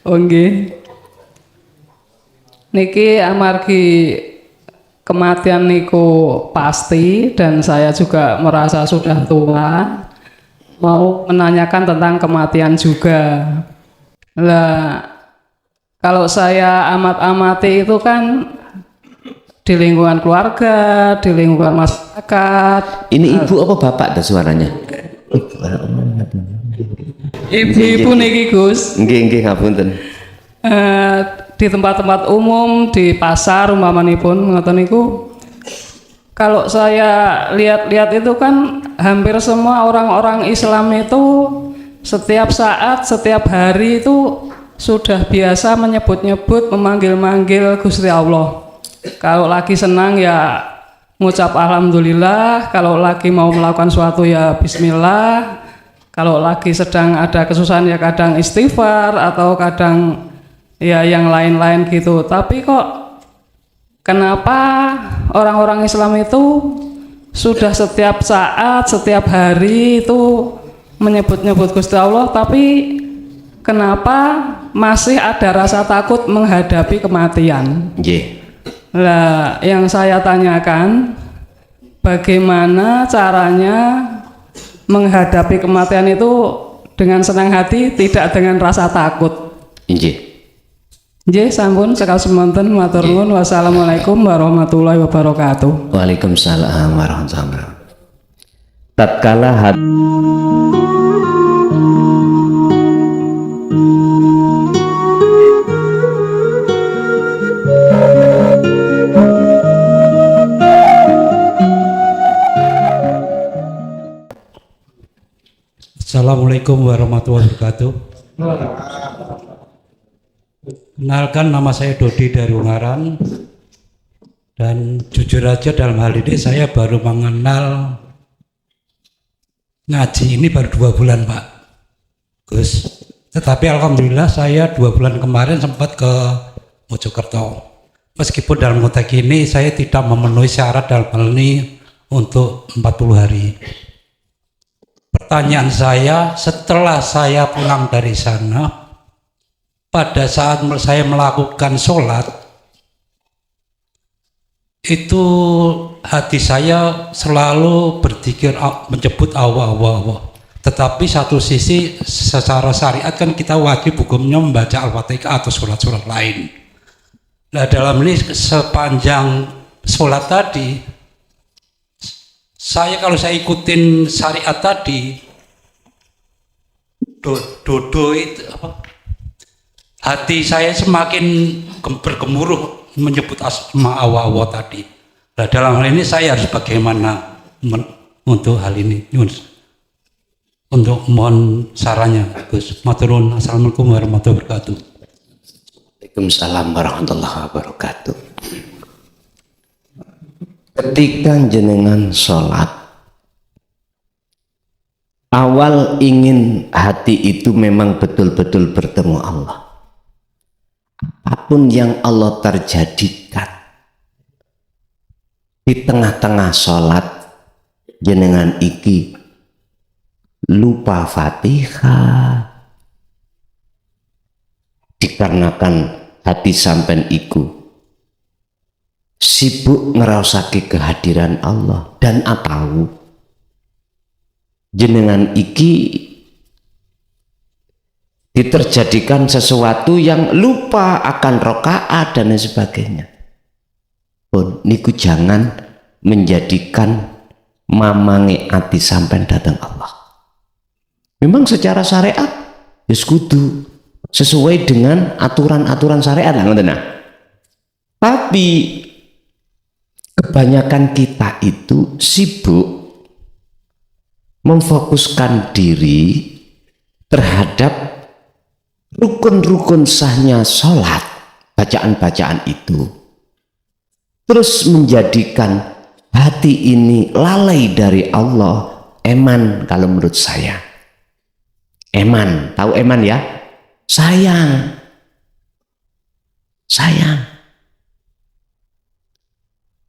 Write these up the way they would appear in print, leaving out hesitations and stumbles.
Oh nggih. Niki amargi kematian niku pasti dan saya juga merasa sudah tua. Mau menanyakan tentang kematian juga. Lah, kalau saya amat-amati itu kan di lingkungan keluarga, di lingkungan masyarakat. Ini ibu apa bapak dah suaranya? Ibu-ibu niki Gus. Nggih ngapunten. Di tempat-tempat umum, di pasar umpamanipun ngoten niku. Kalau saya lihat-lihat itu kan hampir semua orang-orang Islam itu setiap saat, setiap hari itu sudah biasa menyebut-nyebut, memanggil-manggil Gusti Allah. Kalau lagi senang ya ngucap alhamdulillah, kalau lagi mau melakukan suatu ya bismillah, kalau lagi sedang ada kesusahan ya kadang istighfar atau kadang ya yang lain-lain gitu. Tapi kok kenapa orang-orang Islam itu sudah setiap saat, setiap hari itu menyebut-nyebut Gusti Allah, tapi kenapa masih ada rasa takut menghadapi kematian? Nggih. Lah, yang saya tanyakan, bagaimana caranya menghadapi kematian itu dengan senang hati, tidak dengan rasa takut? Nggih. Nggih, sampun sekal semonten matur nuwun. Wassalamualaikum warahmatullahi wabarakatuh. Waalaikumsalam warahmatullahi wabarakatuh. Tatkala hati Assalamualaikum warahmatullahi wabarakatuh. Kenalkan, nama saya Dodi dari Ungaran. Dan jujur aja dalam hal ini saya baru mengenal ngaji ini baru 2 bulan Pak Gus. Tetapi alhamdulillah saya 2 bulan kemarin sempat ke Mojokerto. Meskipun dalam konteks ini saya tidak memenuhi syarat dalam hal ini untuk 40 hari. Pertanyaan saya, setelah saya pulang dari sana, pada saat saya melakukan sholat, itu hati saya selalu berzikir, menyebut Allah, Allah, Allah. Tetapi satu sisi secara syariat kan kita wajib hukumnya membaca Al-Fatihah atau sholat-sholat lain. Nah dalam ini sepanjang sholat tadi, kalau saya ikutin syariat tadi, dodo itu apa? Hati saya semakin bergemuruh menyebut asma Allah tadi. Nah, dalam hal ini saya harus bagaimana untuk hal ini? Untuk mohon sarannya, Gus. Matur nuwun. Assalamualaikum warahmatullahi wabarakatuh. Waalaikumsalam warahmatullahi wabarakatuh. Ketika jenengan sholat, awal ingin hati itu memang betul-betul bertemu Allah. Apapun yang Allah terjadikan di tengah-tengah sholat, jenengan iki lupa Fatihah, dikarenakan hati sampean iku sibuk ngerasake kehadiran Allah, dan atau jenengan iki diterjadikan sesuatu yang lupa akan rokaat dan lain sebagainya. Pun niku jangan menjadikan mamange ati sampean datang Allah. Memang secara syariat ya kudu sesuai dengan aturan-aturan syariat lah, ngoten. Tapi kebanyakan kita itu sibuk memfokuskan diri terhadap rukun-rukun sahnya sholat, bacaan-bacaan itu, terus menjadikan hati ini lalai dari Allah. Eman kalau menurut saya, eman, tahu eman ya? Sayang.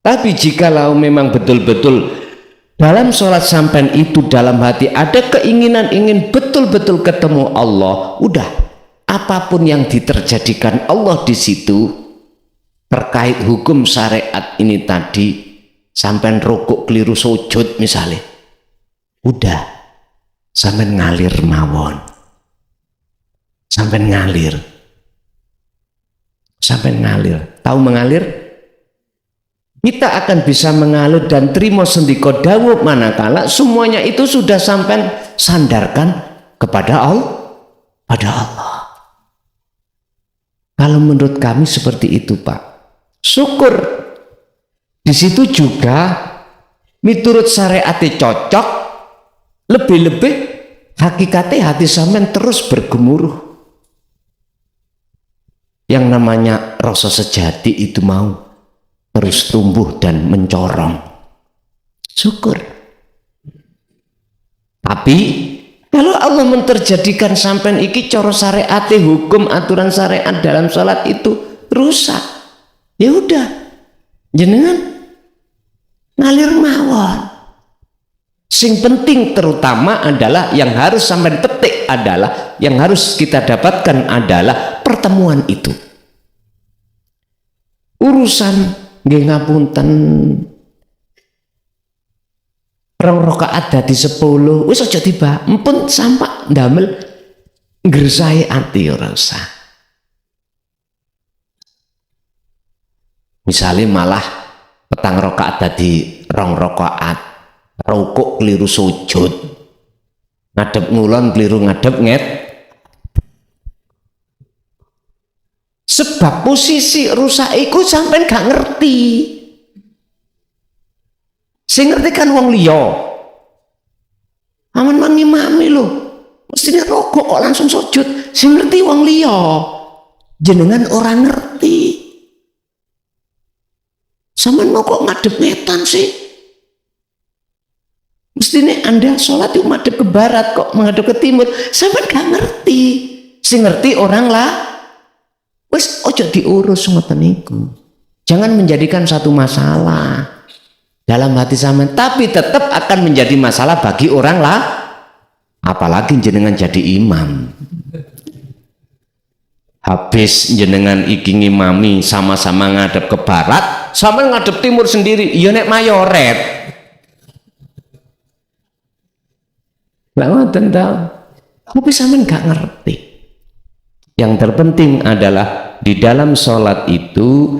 Tapi jikalau memang betul-betul dalam sholat sampean itu dalam hati ada keinginan ingin betul-betul ketemu Allah, udah apapun yang diterjadikan Allah di situ terkait hukum syariat ini tadi, sampean rukuk keliru sujud misalnya, udah sampean ngalir mawon, sampean ngalir, tahu mengalir? Kita akan bisa mengalir dan terima sendika dawuh manakala semuanya itu sudah sampean sandarkan kepada Allah. Kalau menurut kami seperti itu, Pak. Syukur. Di situ juga miturut syariate cocok, lebih-lebih hakikatnya hati sampean terus bergemuruh. Yang namanya rasa sejati itu mau terus tumbuh dan mencorong. Syukur. Tapi kalau Allah menterjadikan sampean iki cara syariate, hukum aturan syariat dalam salat itu rusak, ya udah jenengan ngalir mawon. Sing penting terutama adalah yang harus sampean petik adalah, yang harus kita dapatkan adalah pertemuan itu. Urusan nggih ngapunten, rong rakaat dadi 10 wis aja tiba empun sampak ndamel ngresai ati ora usah. Misalnya malah petang rakaat dadi rong rakaat, rukuk keliru sujud, ngadep ngulon keliru ngadep nget. Sebab posisi rusak iku sampean gak ngerti. Sing ngerti kan wong liya. Aman mangimami lho. Mestine rokok kok langsung sujud. Sing ngerti wong liya. Jenengan orang ngerti. Sampeyan mau kok ngadep ngetan sih? Mestine Anda sholat itu madhep ke barat kok menghadap ke timur. Sampeyan gak ngerti. Sing ngerti orang lah. Wis ojo diurus ngoten niku. Jangan menjadikan satu masalah dalam hati sampean, tapi tetap akan menjadi masalah bagi orang lah. Apalagi jenengan jadi imam. Habis jenengan iki ngimami sama-sama ngadep ke barat, sama ngadep timur sendiri, ya nek mayoret. Lah ngoten ta. Tapi sampean gak ngerti. Yang terpenting adalah di dalam sholat itu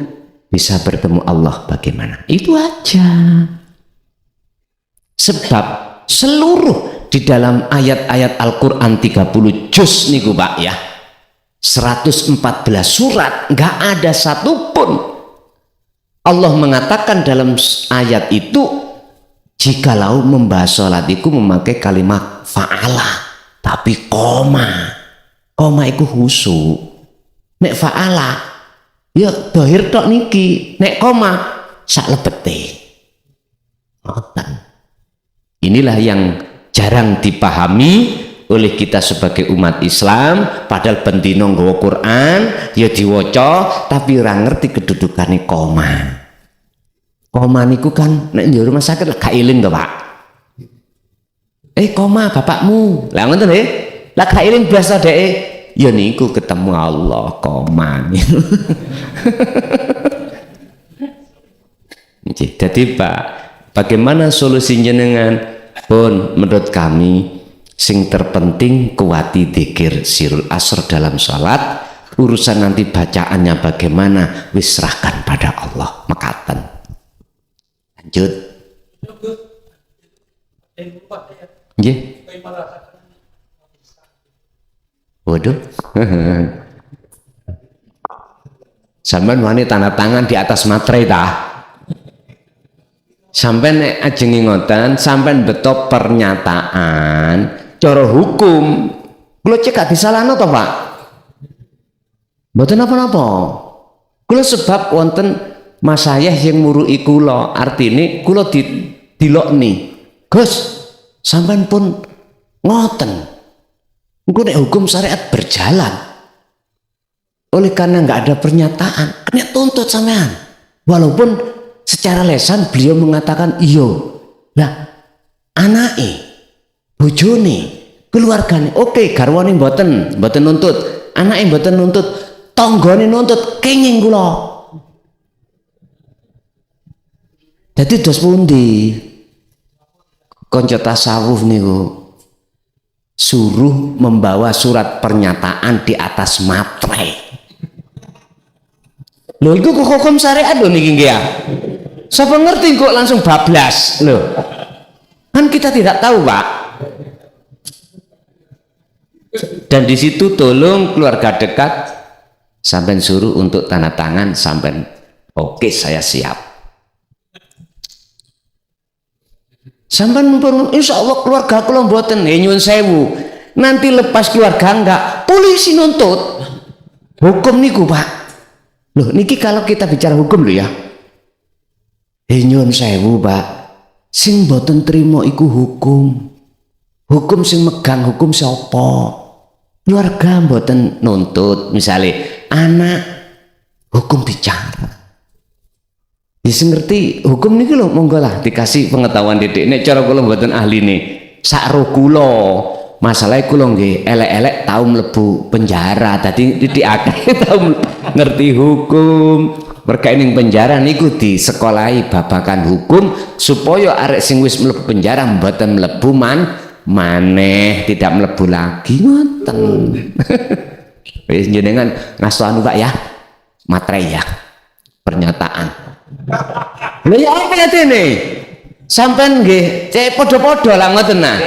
bisa bertemu Allah bagaimana. Itu aja. Sebab seluruh di dalam ayat-ayat Al-Quran 30 juz niku Pak ya, 114 surat, nggak ada satupun Allah mengatakan dalam ayat itu jikalau membahas sholat itu memakai kalimat fa'ala, tapi koma iku husu. Nek fa'ala ya dohir tok niki, nek koma sak lebete. Inilah yang jarang dipahami oleh kita sebagai umat Islam, padahal bendino nggawa Quran ya diwaca tapi ora ngerti kedudukane koma. Koma niku kan nek njero rumah sakit gak eling to, Pak. Koma bapakmu. Lah ngoten nggih. Lah gak eling biasa dhek. Ya niku ketemu Allah koma. Jadi Pak, bagaimana solusi jenengan? Pun menurut kami sing terpenting kuati dzikir sirul asr dalam salat. Urusan nanti bacaannya bagaimana wis serahkan pada Allah mekaten. Lanjut. Nggih. Waduh. Sampeyan wani tanda tangan di atas materai ta? Sampeyan nek ajeng ngoten, sampeyan beto pernyataan cara hukum. Kula cek gak disalahno to, Pak? Mboten apa-apa. Kula sebab wonten masayah yang murui kula, artine kula dilokni. Gus, sampeyan pun ngoten. Engko nek hukum syariat berjalan. Oleh karena nggak ada pernyataan, kena tuntut sampean. Walaupun secara lesan beliau mengatakan iyo. Lah, anake, bojone, keluargane, oke, garwane mboten nuntut. anake mboten nuntut, tanggane nuntut, kenging kula. Dadi dos pundi? Kanca tasawuf niku suruh membawa surat pernyataan di atas materai. Lho itu hukum syariat lho niki nggih ya. Sapa ngerti kok langsung bablas lho. Kan kita tidak tahu, Pak. Dan di situ tolong keluarga dekat sampean suruh untuk tanda tangan sampean oke saya siap. Sampean insya Allah keluarga kula mboten nyuwun sewu. Nanti lepas keluarga enggak polisi nuntut. Hukum niku, Pak. Loh niki kalau kita bicara hukum lho ya. Nyuwun sewu, Pak. Sing mboten trimo iku hukum. Hukum sing megang hukum sapa? Keluarga mboten nuntut, misalnya anak hukum bicara. Bisa ngerti hukum niki lho monggo lah dikasih pengetahuan didik. Nek cara kula mboten ahli nih. Sak ro kula masalahnya kula nggih elek-elek tau mlebu penjara. Dadi didik akeh tau ngerti hukum. Mereka ning penjara niku disekolahi babakan hukum supaya arek sing wis mlebu penjara mboten mlebu maneh tidak mlebu lagi ngoten. Wis jenengan ngaso anu Pak ya. Materai ya. Pernyataan. Lha ya apa atene? Sampean nggih cek padha-padha lah ngoten nah.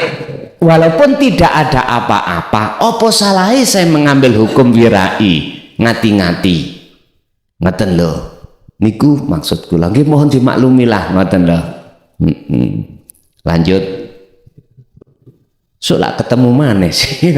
Walaupun tidak ada apa-apa, apa salahe saya mengambil hukum wirai, ngati-ngati. Ngoten lho. Niku maksud kula nggih mohon dimaklumilah ngoten lho. Lanjut. So lah ketemu mana sih?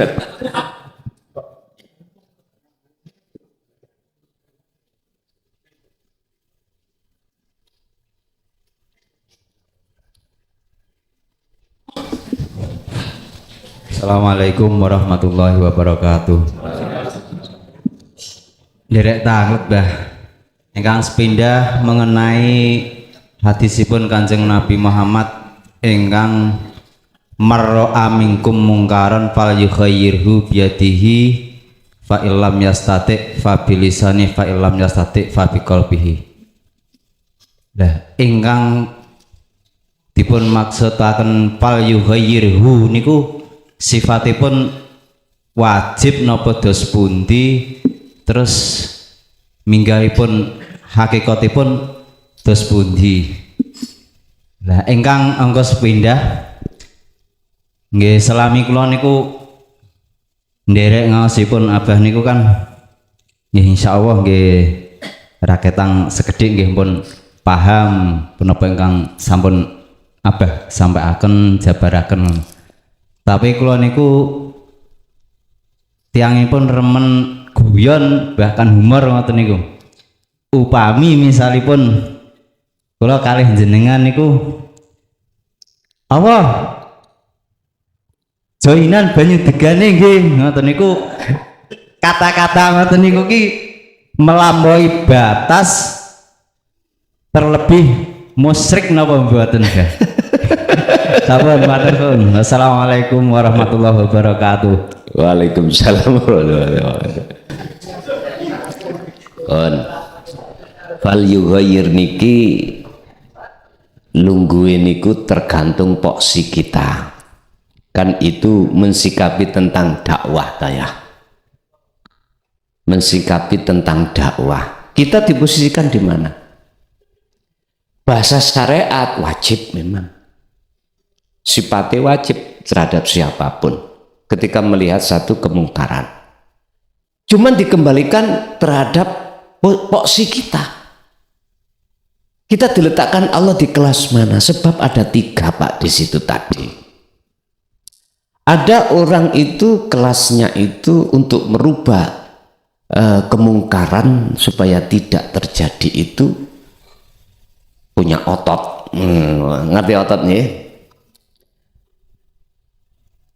Assalamualaikum warahmatullahi wabarakatuh. Derek tanglet bah. Ingkang sepindah mengenai hadisipun Kanjeng Nabi Muhammad ingkang marra'a minkum mungkaran fal yughayyirhu biyadihi fa illam yastati fa bilisani fa illam yastati fa biqalbihi. Lah ingkang dipun maksudaken fal yughayyirhu niku sifatipun wajib napa dos pundi terus minggahipun hakikatipun dos pundi. Lah ingkang angka sepindah nggih selami kula niku nderek ngaosipun abah niku kan nggih insyaallah nggih raketang sekedhik nggih pun paham punapa ingkang sampun abah sampaiaken jabaraken. Tapi kula niku tiyangipun remen guyon bahkan humor ngoten niku. Upami misalipun kula kalih jenengan niku apa joinan banyu degane nggih ngoten niku kata-kata ngoten niku ki melampaui batas terlebih musyrik napa mboten nggih. Sampun matur nuwun. Assalamualaikum warahmatullahi wabarakatuh. Waalaikumsalam warahmatullahi wabarakatuh. Fal yughayyir niki lungguhe niku tergantung poksi kita. Kan itu mensikapi tentang dakwah ya. Mensikapi tentang dakwah. Kita diposisikan di mana? Bahasa syariat wajib memang. Sifatnya wajib terhadap siapapun ketika melihat satu kemungkaran. Cuman dikembalikan terhadap poksi kita. Kita diletakkan Allah di kelas mana? Sebab ada 3 Pak di situ tadi. Ada orang itu kelasnya itu untuk merubah kemungkaran supaya tidak terjadi itu punya otot. Ngerti otot nih?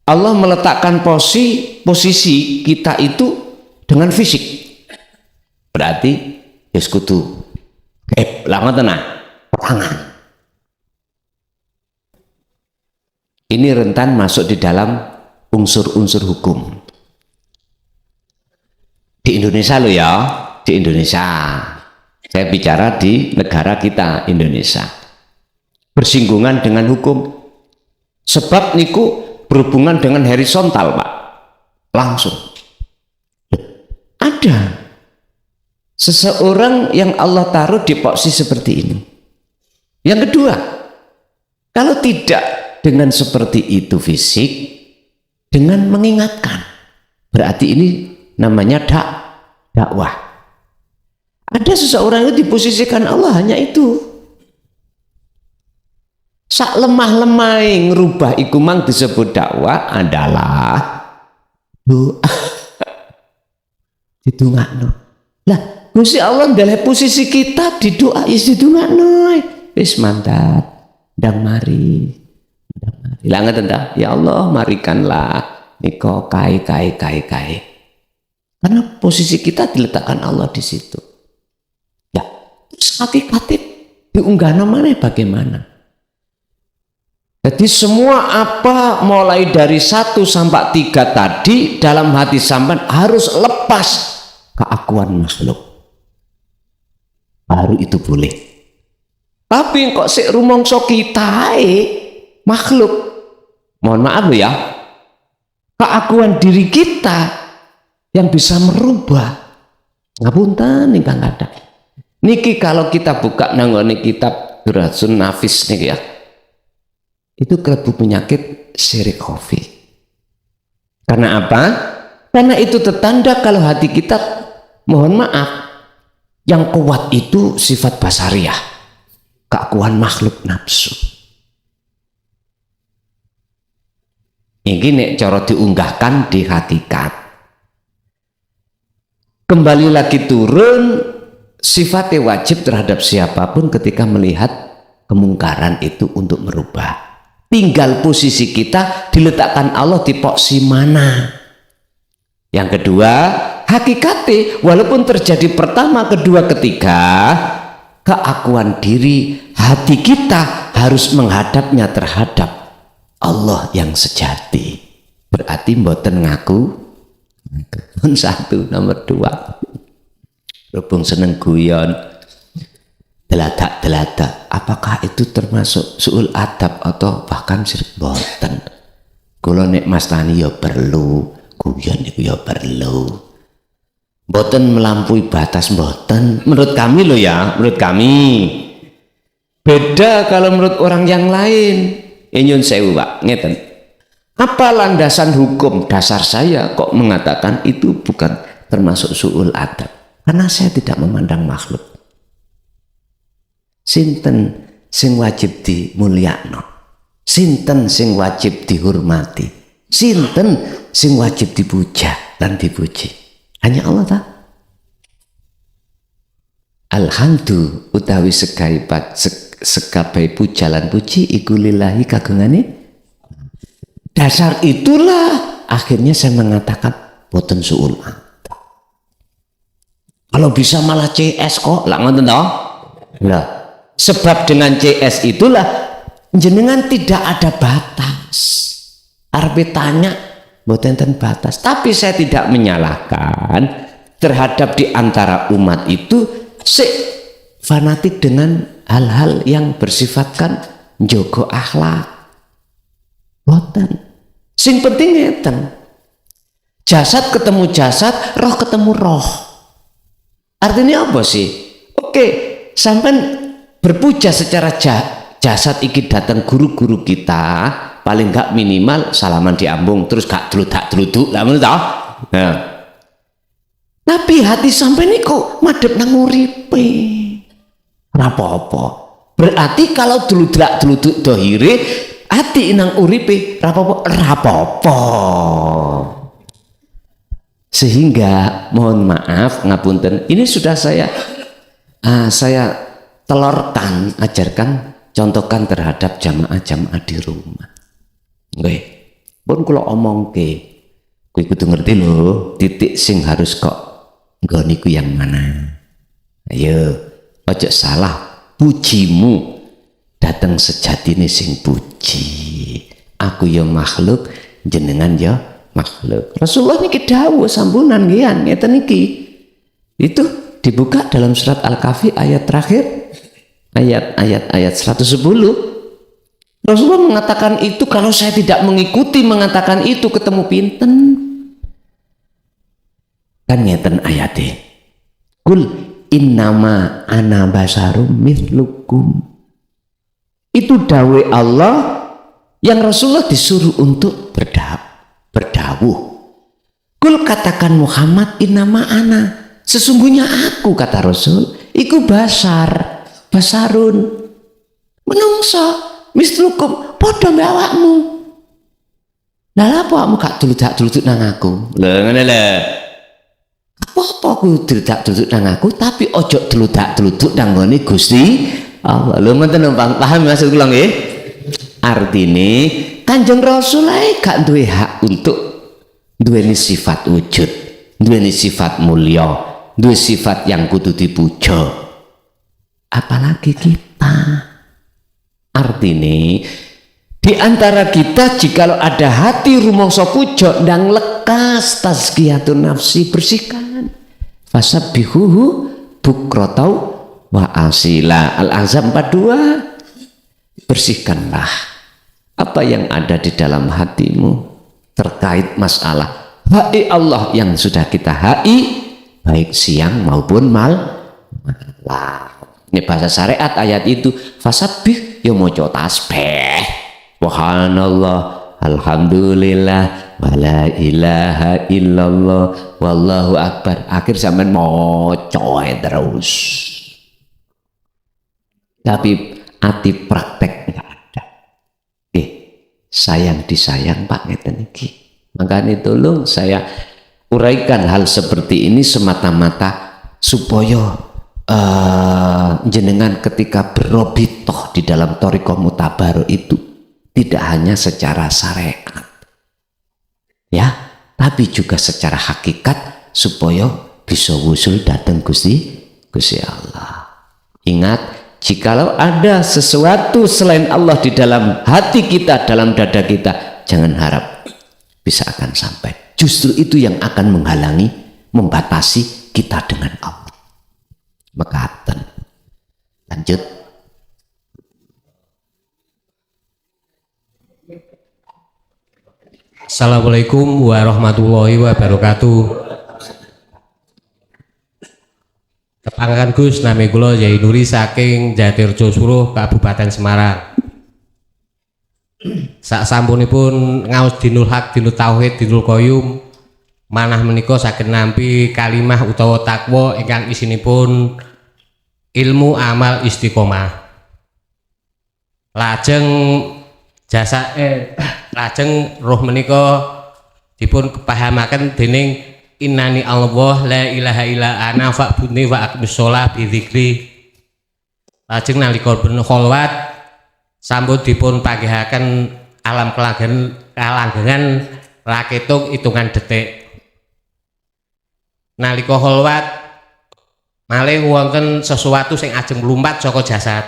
Allah meletakkan posisi kita itu dengan fisik. Berarti ya sekutu lama tenang perangan. Ini rentan masuk di dalam unsur-unsur hukum. Indonesia lo ya, di Indonesia. Saya bicara di negara kita Indonesia. Bersinggungan dengan hukum. Sebab niku berhubungan dengan horizontal, Pak. Langsung. Ada seseorang yang Allah taruh di posisi seperti ini. Yang kedua, kalau tidak dengan seperti itu fisik, dengan mengingatkan, berarti ini namanya dakwah. Ada seseorang itu diposisikan Allah hanya itu. Sak lemah-lemah ngerubah iku mang disebut dakwah adalah doa. Didongakno. Lah, Gusti Allah ndaleh posisi kita di doa is didongakno. Wis mantap. Ndang mari. Lah ngoten ta? Ya Allah, marikanlah niko kai. Karena posisi kita diletakkan Allah di situ. Ya, terus hakikatnya diunggah namanya bagaimana? Jadi semua apa mulai dari 1 sampai 3 tadi dalam hati sampean harus lepas keakuan makhluk. Baru itu boleh. Tapi kok sik rumangsa kita makhluk. Mohon maaf loh ya. Keakuan diri kita yang bisa merubah. Ngapunten ingkang kathah. Niki kalau kita buka nanggone kitab Duratun Nafis niki ya. Itu kelebu penyakit syirik khafi. Karena apa? Karena itu tertanda kalau hati kita, mohon maaf, yang kuat itu sifat basariah, keakuan makhluk nafsu. Ini nek cara diunggahkan di hakikat. Kembali lagi turun, sifatnya wajib terhadap siapapun ketika melihat kemungkaran itu untuk merubah. Tinggal posisi kita diletakkan Allah di posisi mana. Yang kedua, hakikatnya walaupun terjadi pertama, kedua, ketiga, keakuan diri hati kita harus menghadapnya terhadap Allah yang sejati. Berarti mboten ngaku. Satu, nomor 2. Berhubung seneng guyon, deladak. Apakah itu termasuk suul adab atau bahkan syirik? Boten. Kula nek Mas Tani ya perlu, guyon niku ya perlu. Boten melampaui batas, boten. Menurut kami loh ya, menurut kami. Beda kalau menurut orang yang lain. Nyun sewu Pak, ngeten. Apa landasan hukum dasar saya kok mengatakan itu bukan termasuk suul adab? Karena saya tidak memandang makhluk. Sinten sing wajib dimulyakno, sinten sing wajib dihormati, sinten sing wajib dipuja dan dipuji? Hanya Allah ta? Alhamdulillah utawi sekabai puja lan puji iku lillahi kagungane. Dasar itulah akhirnya saya mengatakan boten suul adab. Kalau bisa malah CS kok, lah ngoten toh? Lah sebab dengan CS itulah jenengan tidak ada batas. Arep tanya mboten ten batas, tapi saya tidak menyalahkan terhadap di antara umat itu fanatik dengan hal-hal yang bersifatkan njogo akhlak. Mboten. Sing penting ngeten. Jasad ketemu jasad, roh ketemu roh. Artinya apa sih? Oke, sampai berpuja secara jasad iki datang guru-guru kita, paling enggak minimal salaman diambung terus gak duduk lah menurut toh. Nah. Tapi hati sampai niku madhep nang uripe. Ora apa-apa. Berarti kalau duduk dohire hati nang uripe ora apa-apa. Sehingga mohon maaf ngapunten, ini sudah saya telurkan, ajarkan, contohkan terhadap jamaah-jamaah di rumah. Nggih. Pun kula omongke, kowe kudu ngerti lho, titik sing harus kok nggoniku yang mana. Ayo, ojo salah, pujimu datang sejatine sing puji. Aku ya makhluk, jenengan ya makhluk. Rasulullah niki dawuh sambunan nggih ngeten niki. Itu dibuka dalam surat Al-Kahfi ayat terakhir, ayat 110. Rasulullah mengatakan itu, kalau saya tidak mengikuti mengatakan itu ketemu pinten. Kan ngeten ayatnya. Kul innama ana basarum mithlukum. Itu dawe Allah yang Rasulullah disuruh untuk berdawuh. Kul katakan Muhammad innama ana. Sesungguhnya aku, kata Rasul, iku basarun. Menungso. Mislukum podo mbek awakmu. Lah apa awakmu gak duludak-duluduk nang aku? Lha ngene lho. Apa aku duludak-duluduk nang aku tapi ojo duludak-duluduk nang ngene Gusti Allah. Lho ngoten paham maksud kula nggih? Artine Kanjeng Rasul ae gak duwe hak untuk duweni sifat wujud, duweni sifat mulya, duwe sifat yang kudu dipuja. Apalagi kita. Artinya di antara kita jikalau ada hati rumangsa puja ndang lekas tazkiyatun nafsi, bersihkan. Fasabbihuhu bukrotau wa asila. Al-Ahzab 42. Bersihkanlah apa yang ada di dalam hatimu terkait masalah hai Allah yang sudah kita hai baik siang maupun malam. Ini bahasa syariat ayat itu. Fasabbih ya maca tasbih, subhanallah, alhamdulillah, wala ilaha illallah, wallahu akbar. Akhir sampean maca terus. Tapi ati praktek enggak ada. Sayang disayang Pak ngeten iki. Makanya tolong saya uraikan hal seperti ini semata-mata supaya jenengan ketika berobitoh di dalam thariqah mutabaruh itu tidak hanya secara syariat ya, tapi juga secara hakikat supaya bisa wusul datang Gusti Allah. Ingat, jikalau ada sesuatu selain Allah di dalam hati kita, dalam dada kita, jangan harap bisa akan sampai. Justru itu yang akan menghalangi, membatasi kita dengan Allah. Mekaten. Lanjut. Assalamualaikum warahmatullahi wabarakatuh. Kepangan Gus, nami kula Yai Nuri saking Jatirjo Suruh, Kabupaten Semarang. Sak sampunipun ngaos dinul haq, dinul tauhid, dinul qayyum, manah menika saged nampi kalimah utawa takwa ingkang isinipun ilmu amal istiqomah. Lajeng lajeng roh menika dipun kepahamaken dening innani Allah la ilaha illa ana fa'budni wa aqmis shalah bi dzikri. Lajeng nalika kholwat sampun dipun panggihaken alam kalanggengan raketung hitungan detik. Nalika kholwat malih wonten sesuatu sing ajeng mlumpat saka jasad.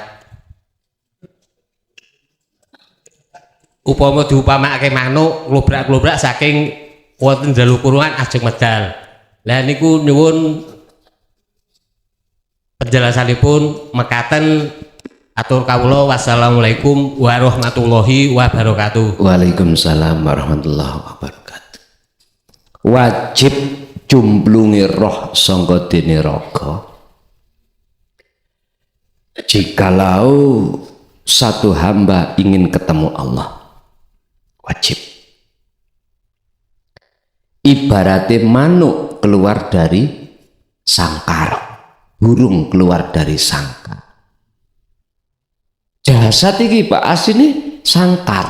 Upama diupamakake manuk globrak-globrak saking wonten dalu kurungan ajeng medal. Lah niku nyuwun penjelasanipun mekaten. Atur kawula, wassalamualaikum warahmatullahi wabarakatuh. Waalaikumsalam warahmatullahi wabarakatuh. Wajib jumblungi roh sangka dene raga. Jikalau satu hamba ingin ketemu Allah, wajib. Ibaratnya manuk keluar dari sangkar, burung keluar dari sangkar. Jasad ini Pak asini sangkar.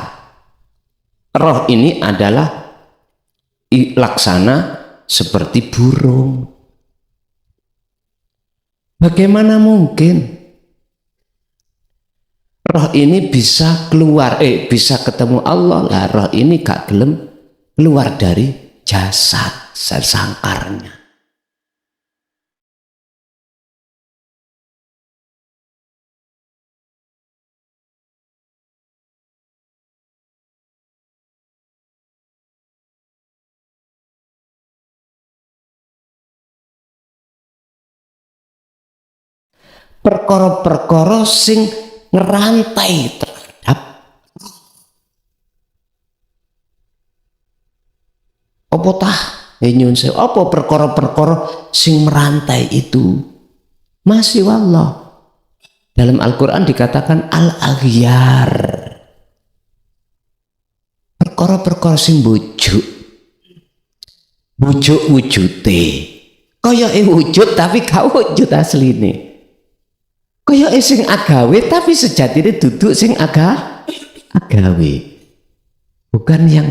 Roh ini adalah laksana seperti burung. Bagaimana mungkin roh ini bisa keluar, bisa ketemu Allah lah, roh ini gak gelem keluar dari jasad sangkarnya. perkara-perkara sing ngerantai terhadap apa tah nyun sewu, apa perkara-perkara sing merantai itu masih wallah. Dalam Al-Quran dikatakan al-aghyar, perkara-perkara sing bujuk wujute kaya wujud tapi gak wujud asline, kaya sing agawe tapi sejatine duduk sing agawe, bukan yang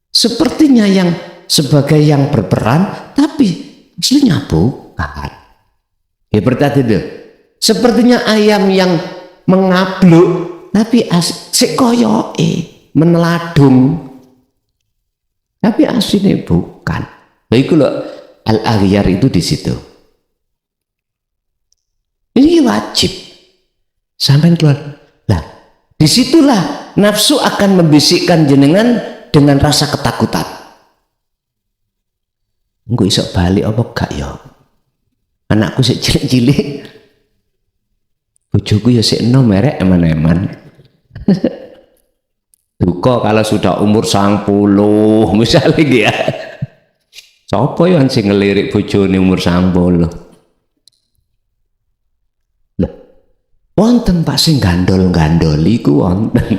sepertinya yang sebagai yang berperan tapi aslinya bukan. Ya berarti itu sepertinya ayam yang mengabluk tapi sik koyoke meneladung tapi aslinya bukan. Nah, itu loh al-aghyar itu di situ. Ini wajib sampai keluar. Lah, disitulah nafsu akan membisikkan jenengan dengan rasa ketakutan. Engko iso balik apa gak ya? Anakku sik cilik-cilik. Bojoku ya sik enom merek eman-eman. Duka kalau sudah umur 90 misalnya ya. Sopo yang sing ngelirik bojone umur 90? Lah, wonten Pak sing gandol-gandol iku wonten.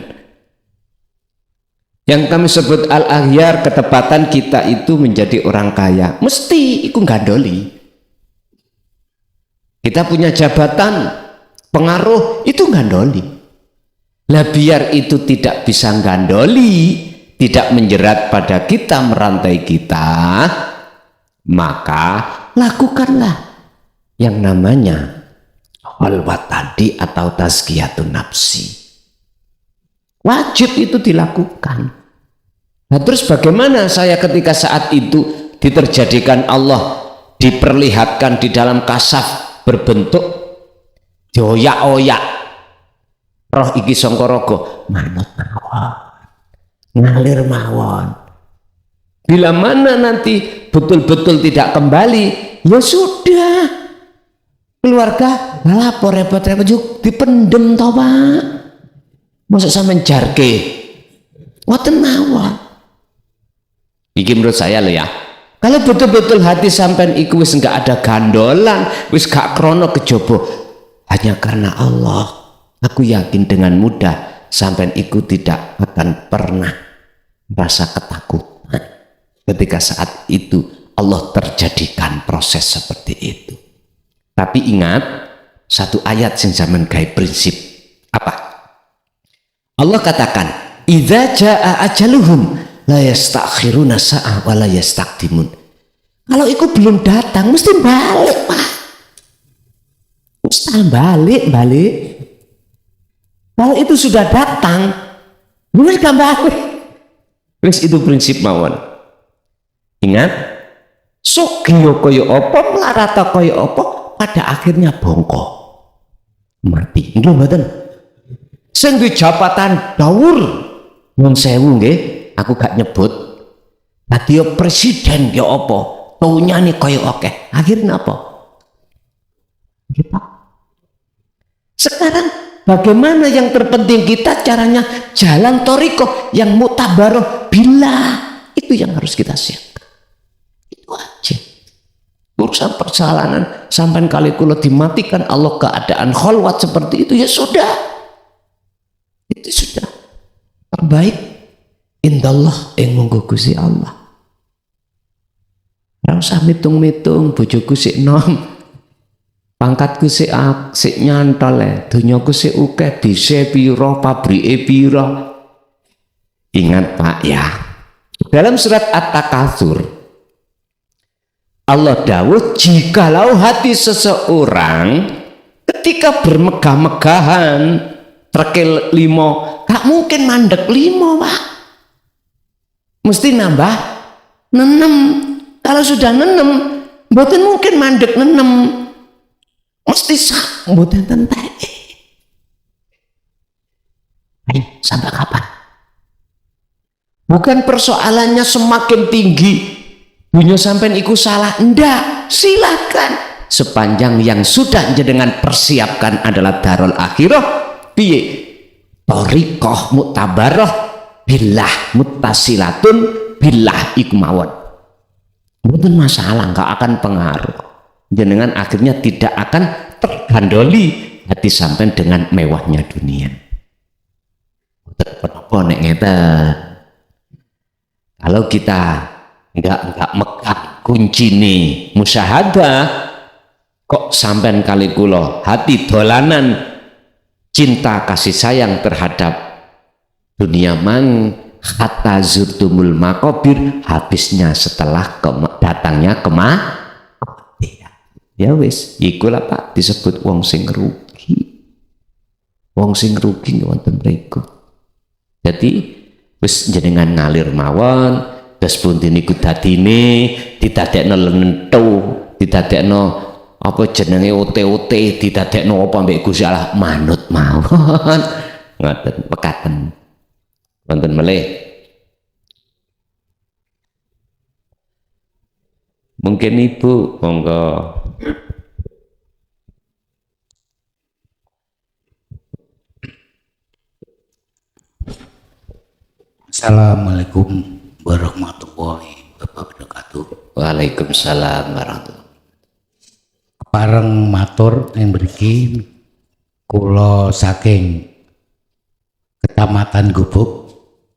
Yang kami sebut al-aghyar, ketepatan kita itu menjadi orang kaya, mesti ikut gandoli. Kita punya jabatan, pengaruh, itu gandoli. Lah biar itu tidak bisa gandoli, tidak menjerat pada kita, merantai kita, maka lakukanlah yang namanya khalwat tadi atau tazkiyatun nafsi. Wajib itu dilakukan. Nah terus bagaimana saya ketika saat itu diterjadikan Allah, diperlihatkan di dalam kasaf berbentuk dioyak-oyak, roh iki sangkaraga manut mawon, ngalir mawon. Bila mana nanti betul-betul tidak kembali, ya sudah, keluarga lapor repot-repot juga dipendem toh Pak. Masa sampean jarke ngoten mawon. Iki menurut saya loh ya, kalau betul-betul hati sampean iku wis enggak ada gandolan, wis gak krono kejaba hanya karena Allah, aku yakin dengan mudah sampean iku tidak akan pernah merasa ketakutan ketika saat itu Allah terjadikan proses seperti itu. Tapi ingat satu ayat sing zaman gawe prinsip apa? Allah katakan, "Idza jaa ajaluhum la yastakhiruna sa'ah wa la yastaqdimun." Kalau itu belum datang mesti balik, Pak. Mesti balik. Kalau itu sudah datang, wis gak balik. Wis itu prinsip mawon. Ingat, sugih kaya apa, mlarata kaya apa, pada akhirnya bongko. Mati. Nggih mboten? Sing duwe jabatan dawur nyun sewu nggih, aku gak nyebut. Dadi presiden ya apa? Tunyane kaya akeh. Akhirnya apa? Kita. Sekarang bagaimana yang terpenting kita caranya jalan thariqah yang mutabaroh billah. Itu yang harus kita siapkan. Itu aja. Urusan perjalanan sampai kali kula dimatikan Allah keadaan khalwat seperti itu ya sudah. Itu sudah terbaik indallah yang monggo Gusti Allah. Ora usah mitung-mitung bojoku sik nom, pangkatku sik nyantol donyaku sik akeh, bise pira, pabrike pira. Ingat Pak ya, dalam surat At-Takatsur Allah dawuh, jikalau hati seseorang ketika bermegah-megahan trekil 5, gak mungkin mandek 5 Pak, mesti nambah 6. Kalau sudah 6 mboten mungkin mandek 6, mesti sak mboten tentek. Ayo sampai kapan? Bukan persoalannya semakin tinggi dunia sampean iku salah, ndak, silakan sepanjang yang sudah jenengan persiapkan adalah darul akhirah, piye thariqah muktabarah billah muttasilatun billah ikmawon, mboten masalah, nggak akan pengaruh. Jenengan akhirnya tidak akan tergandoli hati sampai dengan mewahnya dunia. Kenapa nek ngeten? Kalau kita nggak megang kunci nih musyahadah, kok sampean kali kula hati dolanan cinta kasih sayang terhadap dunia mang hatta zurtumul makobir, habisnya setelah datangnya kematian. Ya wis, ikulah Pak disebut wong sing rugi. Wong sing rugi wonten mriku. Jadi wis jenengan ngalir mawon, terus pundi niku dadine didadekno lentu, didadekno apa jenenge ote-ote, didadekno apa mbek Gusti Allah, manut mawon. Ngoten pekaten. Wonten melih. Mungkin Ibu monggo. Assalamualaikum warahmatullahi wabarakatuh. Waalaikumsalam warahmatullahi wabarakatuh. Pareng matur yang mriki kula saking Kecamatan Gubuk,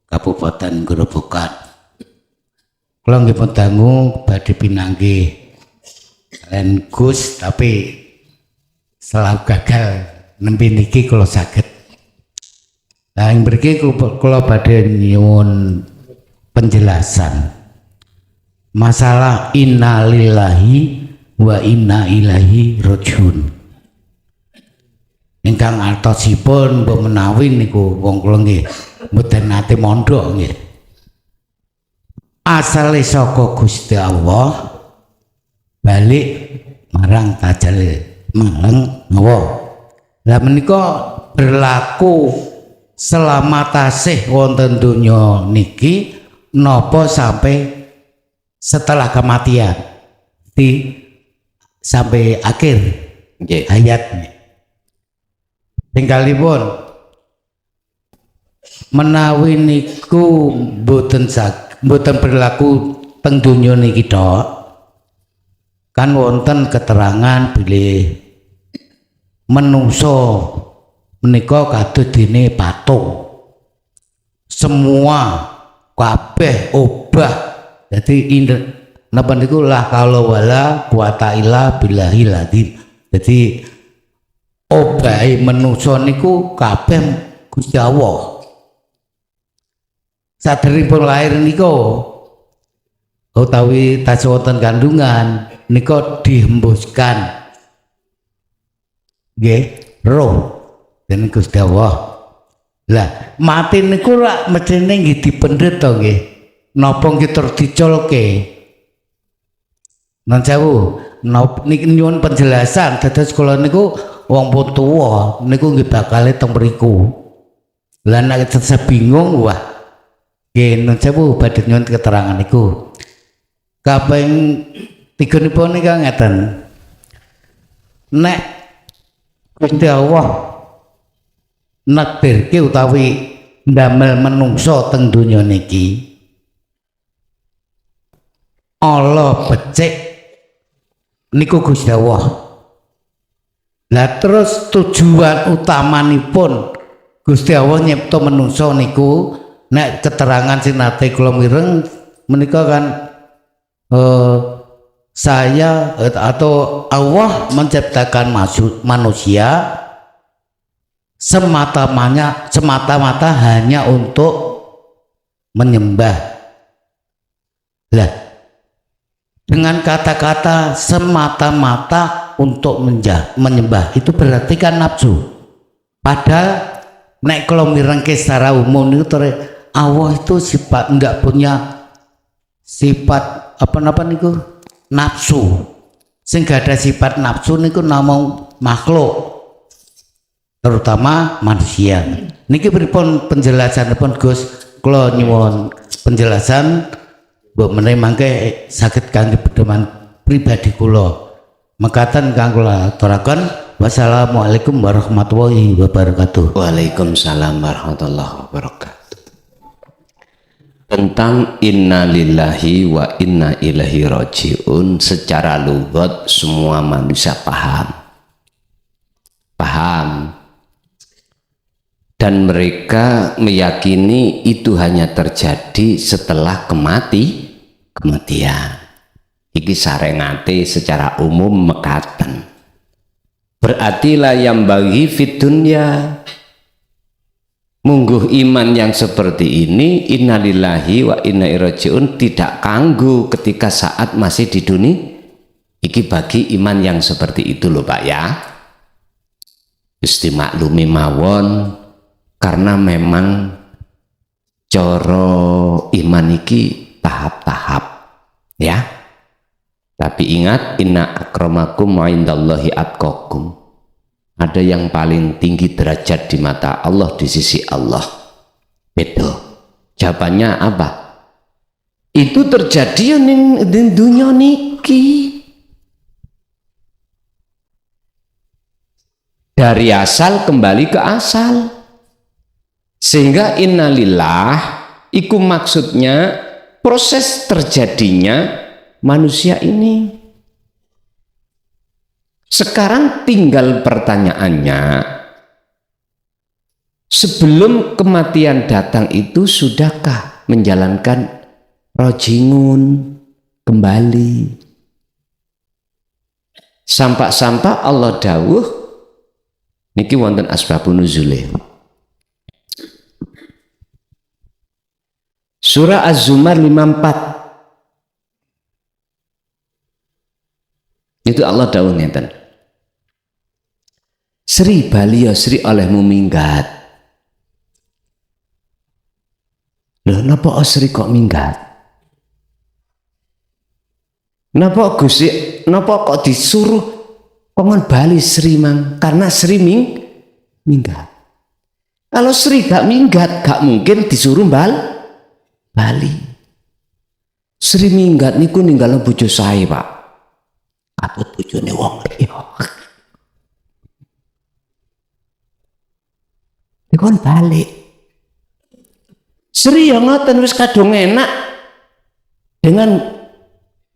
Kabupaten Grobogan. Kula nggih pun dangu badhe pinanggih kalian Gus, tapi selalu gagal nembe niki kula saged. Nah, yang mriki kula badhe nyuwun penjelasan masalah innalillahi wa inna ilaihi rajiun. Ingkang artosipun mbok menawi niku wong kula nggih mboten nate mondok nggih. Asale saka Gusti Allah balik marang tajal maleng ngawa. Lah menika berlaku selama tasih wonten donya niki napa sampai setelah kematian sampai akhir hayatnya. Tinggalipun menawi niku mboten berlaku teng donya niki tok, kan wonten keterangan bilih menungso menika kados dene patung, semua kabeh obah. Jadi napa niku lah kalau wala quwata illa billahil adzim. Jadi obahe menungso niku kabeh Gusti Allah. Saderengipun lair niku utawi tasih wonten kandungan nika dihembuskan nggih roh dening Gusti Allah. Lah mati niku rak mestine nggih dipendhet to nggih. Napa nggih terus diculke? Nun sewu, niki nyuwun penjelasan dados kula niku wong pun tuwa niku nggih bakal teng mriku. Lah nek tetep bingung wah nggih nun sewu badhe nyuwun keterangan niku. Kaping 3 nipun nika ngeten. Nek Gusti Allah nakdirke utawi ndamel menungso teng donya niki Allah becik niku Gusti Allah. Lah terus tujuan utamanipun Gusti Allah nyipta menungso niku nek keterangan sing nate kula mireng menika kan saya atau Allah menciptakan manusia semata-mata hanya untuk menyembah. Lah dengan kata-kata semata-mata untuk menyembah itu berarti kan nafsu. Padahal nek kalau mirengke secara umum itu Allah itu sifat enggak punya sifat apa niku nafsu. Sing gak ada sifat nafsu niku namung makhluk, terutama manusia. Niki pripun penjelasanipun Gus? Kula nyuwun penjelasan mbok menawi mangke saged kangge pedoman pribadi kula. Mekatan kang kula aturaken. Wassalamualaikum warahmatullahi wabarakatuh. Waalaikumsalam warahmatullahi wabarakatuh. Tentang inna lillahi wa inna ilaihi rajiun, secara lughat semua manusia paham dan mereka meyakini itu hanya terjadi setelah kematian. Iki sarengate secara umum mekaten. Berarti lah yang bagi fit dunya mungguh iman yang seperti ini innalillahi wa inna ilaihi rajiun tidak kanggu ketika saat masih di dunia. Iki bagi iman yang seperti itu loh Pak ya. Istimaklumi mawon karena memang coro iman iki tahap-tahap ya. Tapi ingat, inna akramakum indallahi atqakum. Ada yang paling tinggi derajat di mata Allah, di sisi Allah. Betul. Jawabannya apa? Itu terjadi di dunia niki. Dari asal kembali ke asal. Sehingga innalillah iku maksudnya proses terjadinya manusia ini. Sekarang tinggal pertanyaannya, sebelum kematian datang itu sudahkah menjalankan rojingun kembali? Sampak-sampak Allah dawuh niki wonten asbabun nuzule. Surah Az-Zumar 54. Itu Allah dawuh ngeten. Sri bali ya Sri olehmu minggat. Loh napa Sri kok minggat? Napa Gusti, napa kok disuruh kongon bali Sri mang? Karena Sri minggat. Kalau Sri gak minggat, gak mungkin disuruh bali. Sri minggat niku ninggalno bojo sae, Pak. Katut bojone wong liya. Dikon balik. Sri yang ngoten wis kadung enak dengan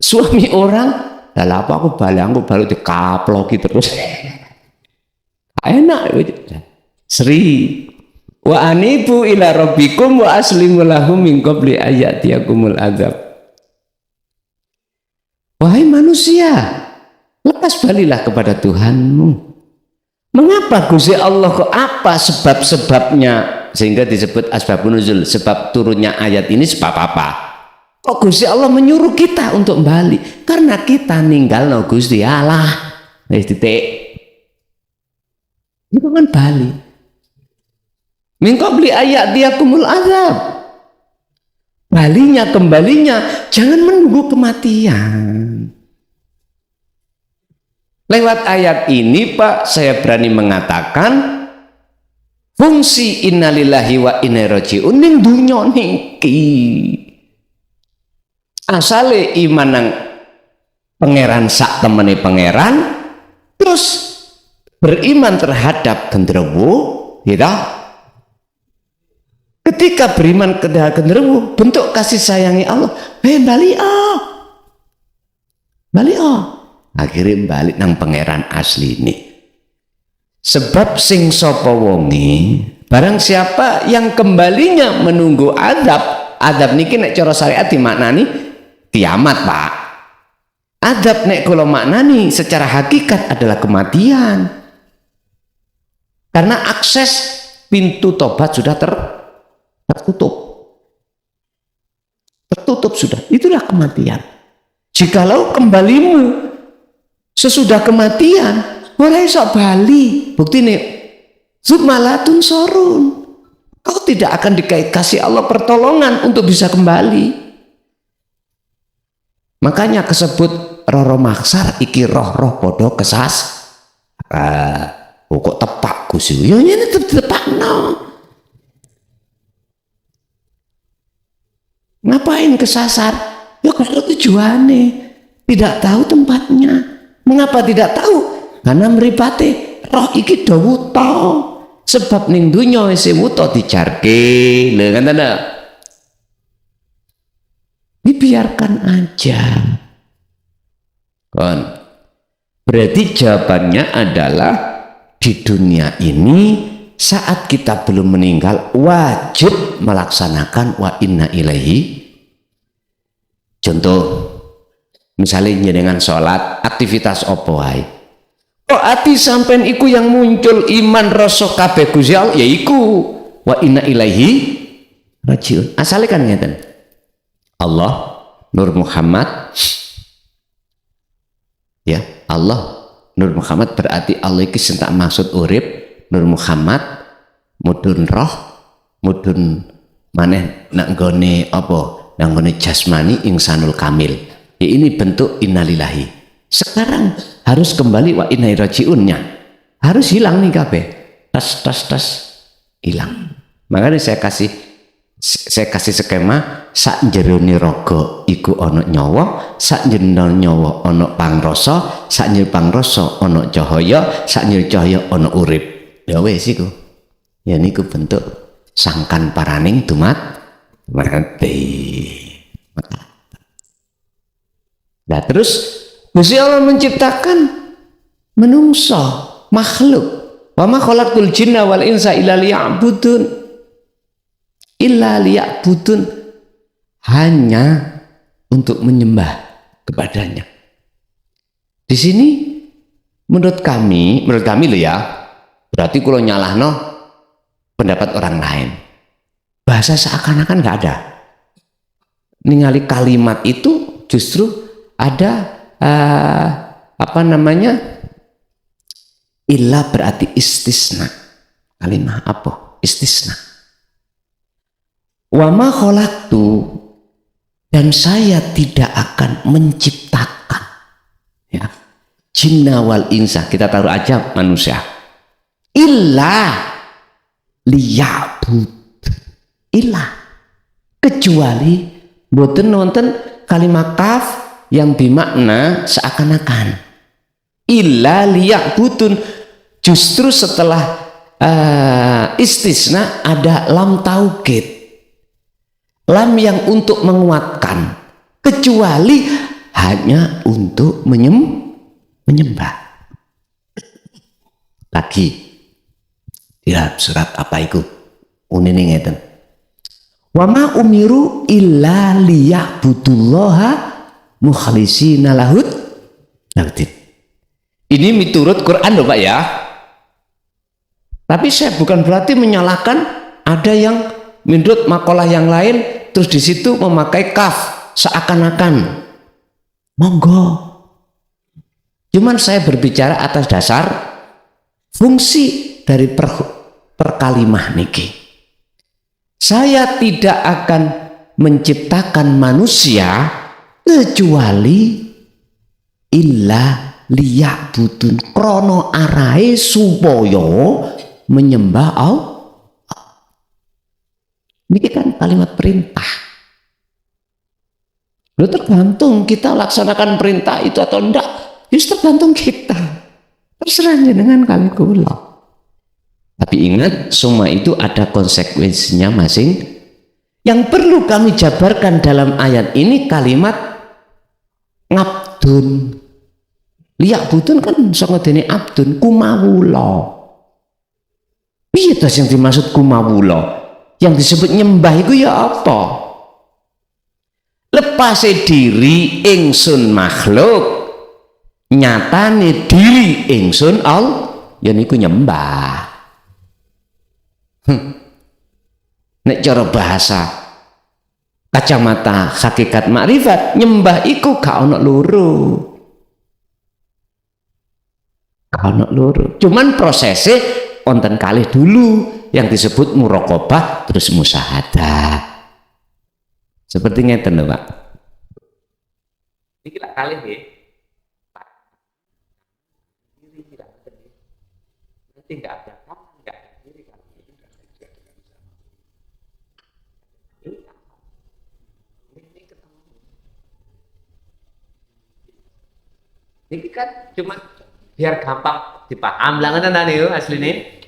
suami orang. Lah apa aku balik dikaploki terus. Enak. Sri wa anibu ila rabbikum wa aslimu lahu min qabli ayatiyakumul adzab. Wahai manusia, lepas balilah kepada Tuhanmu. Mengapa Gusti Allah kok apa sebab-sebabnya sehingga disebut asbabun nuzul, sebab turunnya ayat ini sebab apa? Kok Gusti Allah menyuruh kita untuk kembali? Karena kita ninggalno Gusti Allah. Wis titik. Itu kan bali. Min qabli ayatiyakumul adzab. Kembalinya jangan menunggu kematian. Lewat ayat ini Pak, saya berani mengatakan fungsi innalillahi wa inna ilaihi raji'un ning dunya niki. Asale iman nang pangeran sak temene pangeran, terus beriman terhadap genderuwo, gitu. Ketika beriman terhadap genderuwo, bentuk kasih sayangi Allah, balik akhirnya balik nang pangeran asli ini. Sebab sing sapa wonge, barang siapa yang kembalinya menunggu adab niki nek cara syariat dimaknani kiamat, Pak. Adab nek kula maknani secara hakikat adalah kematian. Karena akses pintu tobat sudah tertutup sudah, itulah kematian. Jikalau kembalimu sesudah kematian, ora iso bali. Buktine submalatun sorun. Kau tidak akan dikasih Allah pertolongan untuk bisa kembali. Makanya kesebut roro maksar iki roh-roh podo kesas. Kok tepak Gusti? Ya ini tepakno. Ngapain kesasar? Ya kalau tujuannya tidak tahu tempatnya. Mengapa tidak tahu? Karena mripate roh iki do wuta. Sebab ning donya wis wuta dijarke. Lho kan ta? Dibiarkan aja. Kon. Berarti jawabannya adalah di dunia ini saat kita belum meninggal wajib melaksanakan wa inna ilaihi. Contoh, misalnya dengan sholat, aktivitas apa wae. Kok ati sampean iku yang muncul iman rasa kabeh Gusti Allah ya iku wa inna ilaihi rajiun. Asale kan ngeten. Allah, Nur Muhammad, ya Allah, Nur Muhammad berarti Allah iki sing tak maksud urip, Nur Muhammad mudun roh, mudun maneh nak nggone apa? Nang nggone jasmani ingsanul kamil. Ya ini bentuk innalillahi. Sekarang harus kembali wa inna ilaihi rajiunnya. Harus hilang nih kabeh. Tas hilang. Makanya saya kasih skema sak jerone raga iku ana nyawa, sak jerone nyawa ana pangrasa, sak jerone pangrasa ana cahaya, sak jerone cahaya ana urip. Ya wis iku. Ya niku bentuk sangkan paraning dumat mati. Nah terus Gusti Allah menciptakan menungso, makhluk. Wa ma khalaqtul jinna wal insa illa liya'budun. Illa liya'budun, hanya untuk menyembah kepadanya. Di sini menurut kami loh ya, berarti kalau nyalahno pendapat orang lain. Bahasa seakan-akan nggak ada. Ningali kalimat itu justru ada apa namanya? Illa berarti istisna. Kalimat apa? Istisna. Wa ma khalaqtu, dan saya tidak akan menciptakan ya jinna wal insa, kita taruh aja manusia, illa liya'bud, illa kecuali boten nonton kalimat kaf yang bermakna seakan-akan. Illa liya'budun, justru setelah istisna ada lam taukid, lam yang untuk menguatkan, kecuali hanya untuk menyembah. Lagi di dalam surat apa itu? Unine ngeten. Wa ma umiru illa liya'budullaha mukhlishina lahud. Ini miturut Quran loh Pak ya. Tapi saya bukan berarti menyalahkan ada yang menurut makalah yang lain terus di situ memakai kaf seakan-akan. Monggo. Cuman saya berbicara atas dasar fungsi dari perkalimah niki. Saya tidak akan menciptakan manusia kecuali illa liya'budun, krono arahe supaya menyembah Allah. Ini kan kalimat perintah. Loh, tergantung kita laksanakan perintah itu atau enggak, justru tergantung kita. Terserah dengan kali kula. Tapi ingat, semua itu ada konsekuensinya masing. Yang perlu kami jabarkan dalam ayat ini kalimat ngabdun. Liya'budun kan sangadene abdun, kumawula. Piye to yang dimaksud kumawula? Yang disebut nyembah itu ya apa? Lepase diri ingsun makhluk, nyatane diri ingsun Allah, ya niku nyembah. Nek cara bahasa kacamata hakikat makrifat, nyembah iku gak ono loro. Gak ono loro. Cuman prosesnya konten kalih dulu yang disebut muraqabah terus musyahadah. Seperti ngeten lho, Pak. Iki lak kalih nggih. Nanti enggak ada kanan, enggak ada kiri kan. Ini ketemu. Ini kan cuma biar gampang dipaham lah kan tadi aslinya.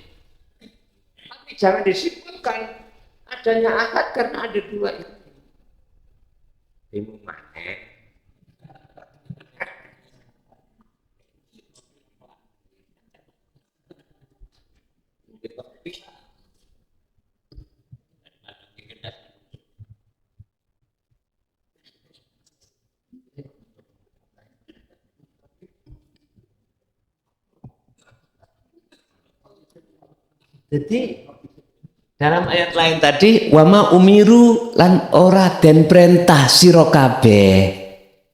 Tapi jangan disebutkan adanya akad karena ada dua ini. Bingung mana? Jadi dalam ayat lain tadi wama umiru lan ora den perintah sira kabeh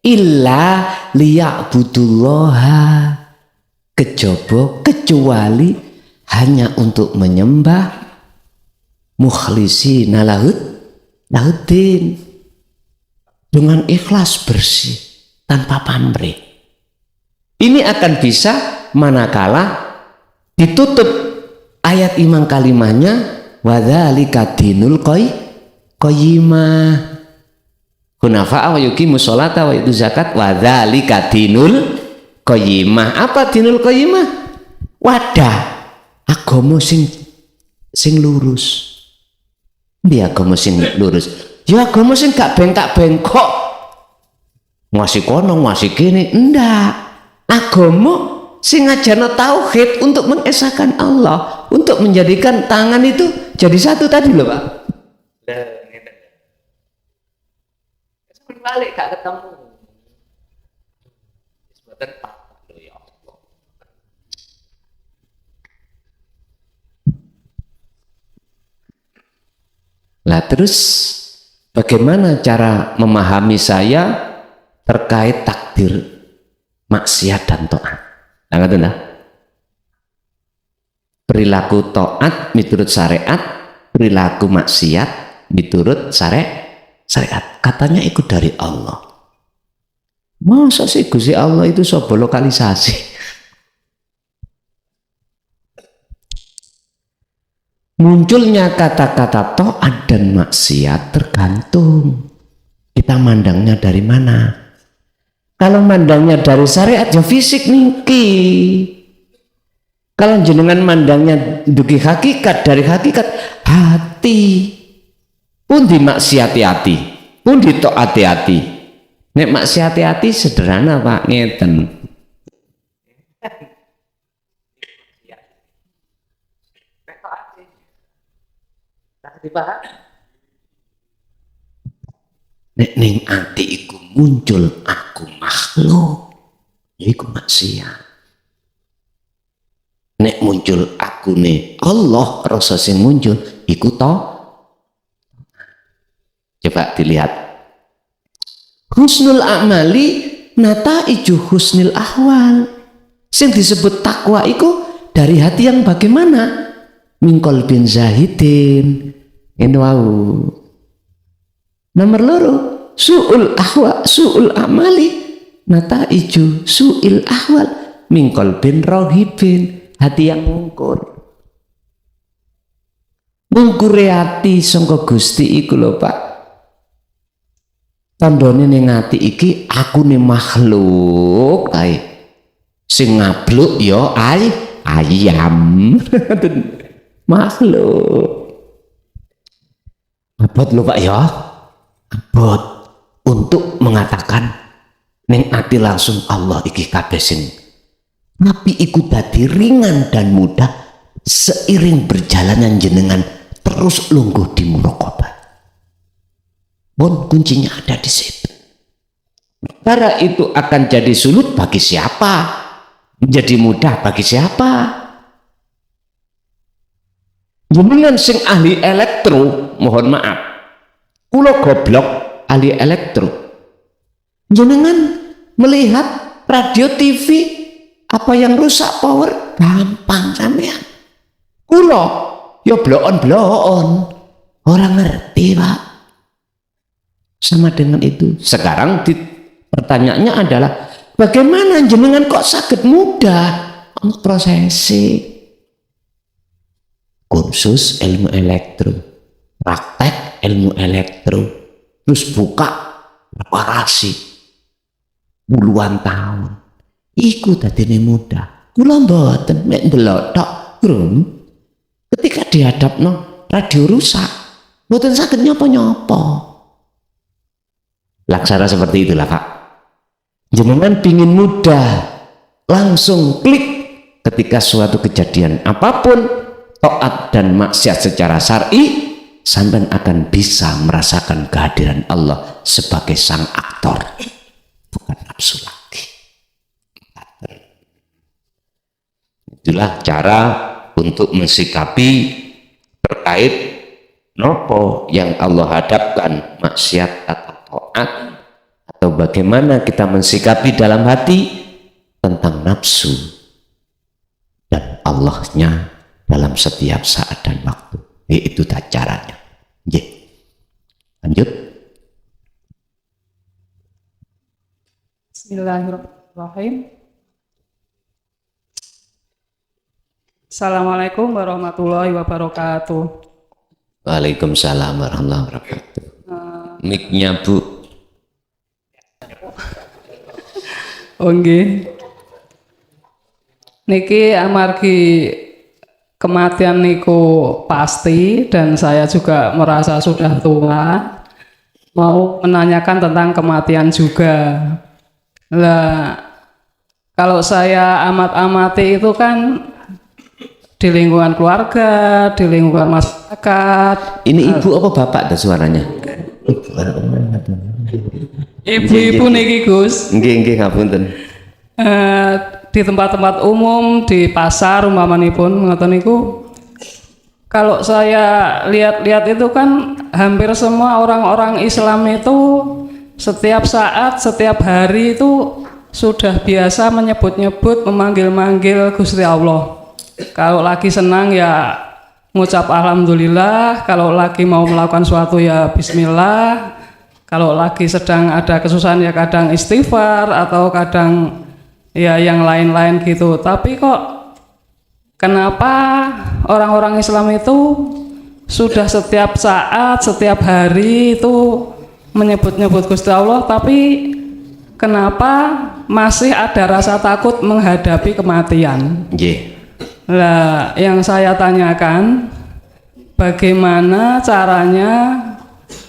illa liya'budullaha kecuali hanya untuk menyembah mukhlishina lahuddin dengan ikhlas bersih tanpa pamrih. Ini akan bisa manakala ditutup ayat imam kalimahnya wadzalika dinul qayyimah hunafa wa yuqimus sholata wa yutuz zakat wadzalika dinul qayyimah. Apa dinul qayyimah? Wadah agama sing lurus. Dia agama sing lurus. Ya agama sing gak bengkak-bengkok. Ngasih kono, ngasih kini, enggak. Agama sing ngajarno tauhid untuk mengesahkan Allah, untuk menjadikan tangan itu jadi satu tadi loh Pak. Balik gak ketemu. Lah terus bagaimana cara memahami saya terkait takdir maksiat dan taat? Nah, ngerti perilaku taat miturut syariat, perilaku maksiat miturut syariat. Katanya ikut dari Allah. Masa sih Gusti Allah itu sobo lokalisasi? Munculnya kata-kata taat dan maksiat tergantung kita mandangnya dari mana. Kalau mandangnya dari syariat ya fisik niki. Kalau jenengan mandangnya dugi hakikat dari hakikat hati pun dimaksiati hati, pun ditaati hati. Nek maksiati hati sederhana Pak, ngeten. Nek ning ati iku muncul aku makhluk, iku maksiat. Nek muncul aku nih Allah rasa sing muncul iku to. Coba dilihat. Husnul amali nataiju husnil ahwal. Sing disebut takwa iku dari hati yang bagaimana? Mingkol bin zahidin. Ini wau. Nomor loro, su'ul ahwa, su'ul amali nataiju su'il ahwal mingkol bin rohibin, hati yang mungkur. Mungkure hati sangka Gusti iku lho Pak. Tandane ning ati iki aku ne makhluk ae. Sing ngabluk ya ayam. Makhluk. Abot lho Pak ya. Abot untuk mengatakan ning ati langsung Allah iki kabeh sing tapi iku dadi ringan dan mudah seiring berjalannya jenengan terus lungguh di muraqabah. Bon, kuncinya ada di situ. Karena itu akan jadi sulit bagi siapa? Menjadi mudah bagi siapa? Jenengan sing ahli elektro, mohon maaf. Kula goblok ahli elektro. Jenengan melihat radio TV apa yang rusak power gampang sampean. Kula ya bloon-bloon. Orang ngerti, Pak. Sama dengan itu. Sekarang pertanyaannya adalah bagaimana jenengan kok sakit mudah untuk prosesi kursus ilmu elektro, praktek ilmu elektro, terus buka reparasi puluhan tahun. iku dadine mudah. Kula mboten mek ndelok tok, Grum. Ketika dihadapno radio rusak, mboten saged nyapa-nyapa. Laksana seperti itulah, Pak. Jenengan pingin mudah, langsung klik ketika suatu kejadian apapun, taat dan maksiat secara syar'i, sampean akan bisa merasakan kehadiran Allah sebagai sang aktor, bukan nafsu lagi. Itulah cara untuk mensikapi terkait nopo yang Allah hadapkan, maksiat atau taat, atau bagaimana kita mensikapi dalam hati tentang nafsu dan Allahnya dalam setiap saat dan waktu. Itu tak caranya. Lanjut. Bismillahirrahmanirrahim. Assalamualaikum warahmatullahi wabarakatuh. Waalaikumsalam warahmatullahi wabarakatuh. Mic-nya Bu. Oh nggih. Niki amargi kematian niku pasti dan saya juga merasa sudah tua. Mau menanyakan tentang kematian juga. Lah kalau saya amat-amati itu kan di lingkungan keluarga, di lingkungan masyarakat. Ini ibu apa bapak dah suaranya? Ibu-ibu niki Gus. Nggih ngapunten. Di tempat-tempat umum, di pasar umpamanipun ngoten niku. Kalau saya lihat-lihat itu kan hampir semua orang-orang Islam itu setiap saat, setiap hari itu sudah biasa menyebut-nyebut, memanggil-manggil Gusti Allah. Kalau lagi senang ya ngucap alhamdulillah, kalau lagi mau melakukan suatu ya bismillah, kalau lagi sedang ada kesusahan ya kadang istighfar atau kadang ya yang lain-lain gitu. Tapi kok kenapa orang-orang Islam itu sudah setiap saat, setiap hari itu menyebut-nyebut Gusti Allah, tapi kenapa masih ada rasa takut menghadapi kematian? Lah, yang saya tanyakan, bagaimana caranya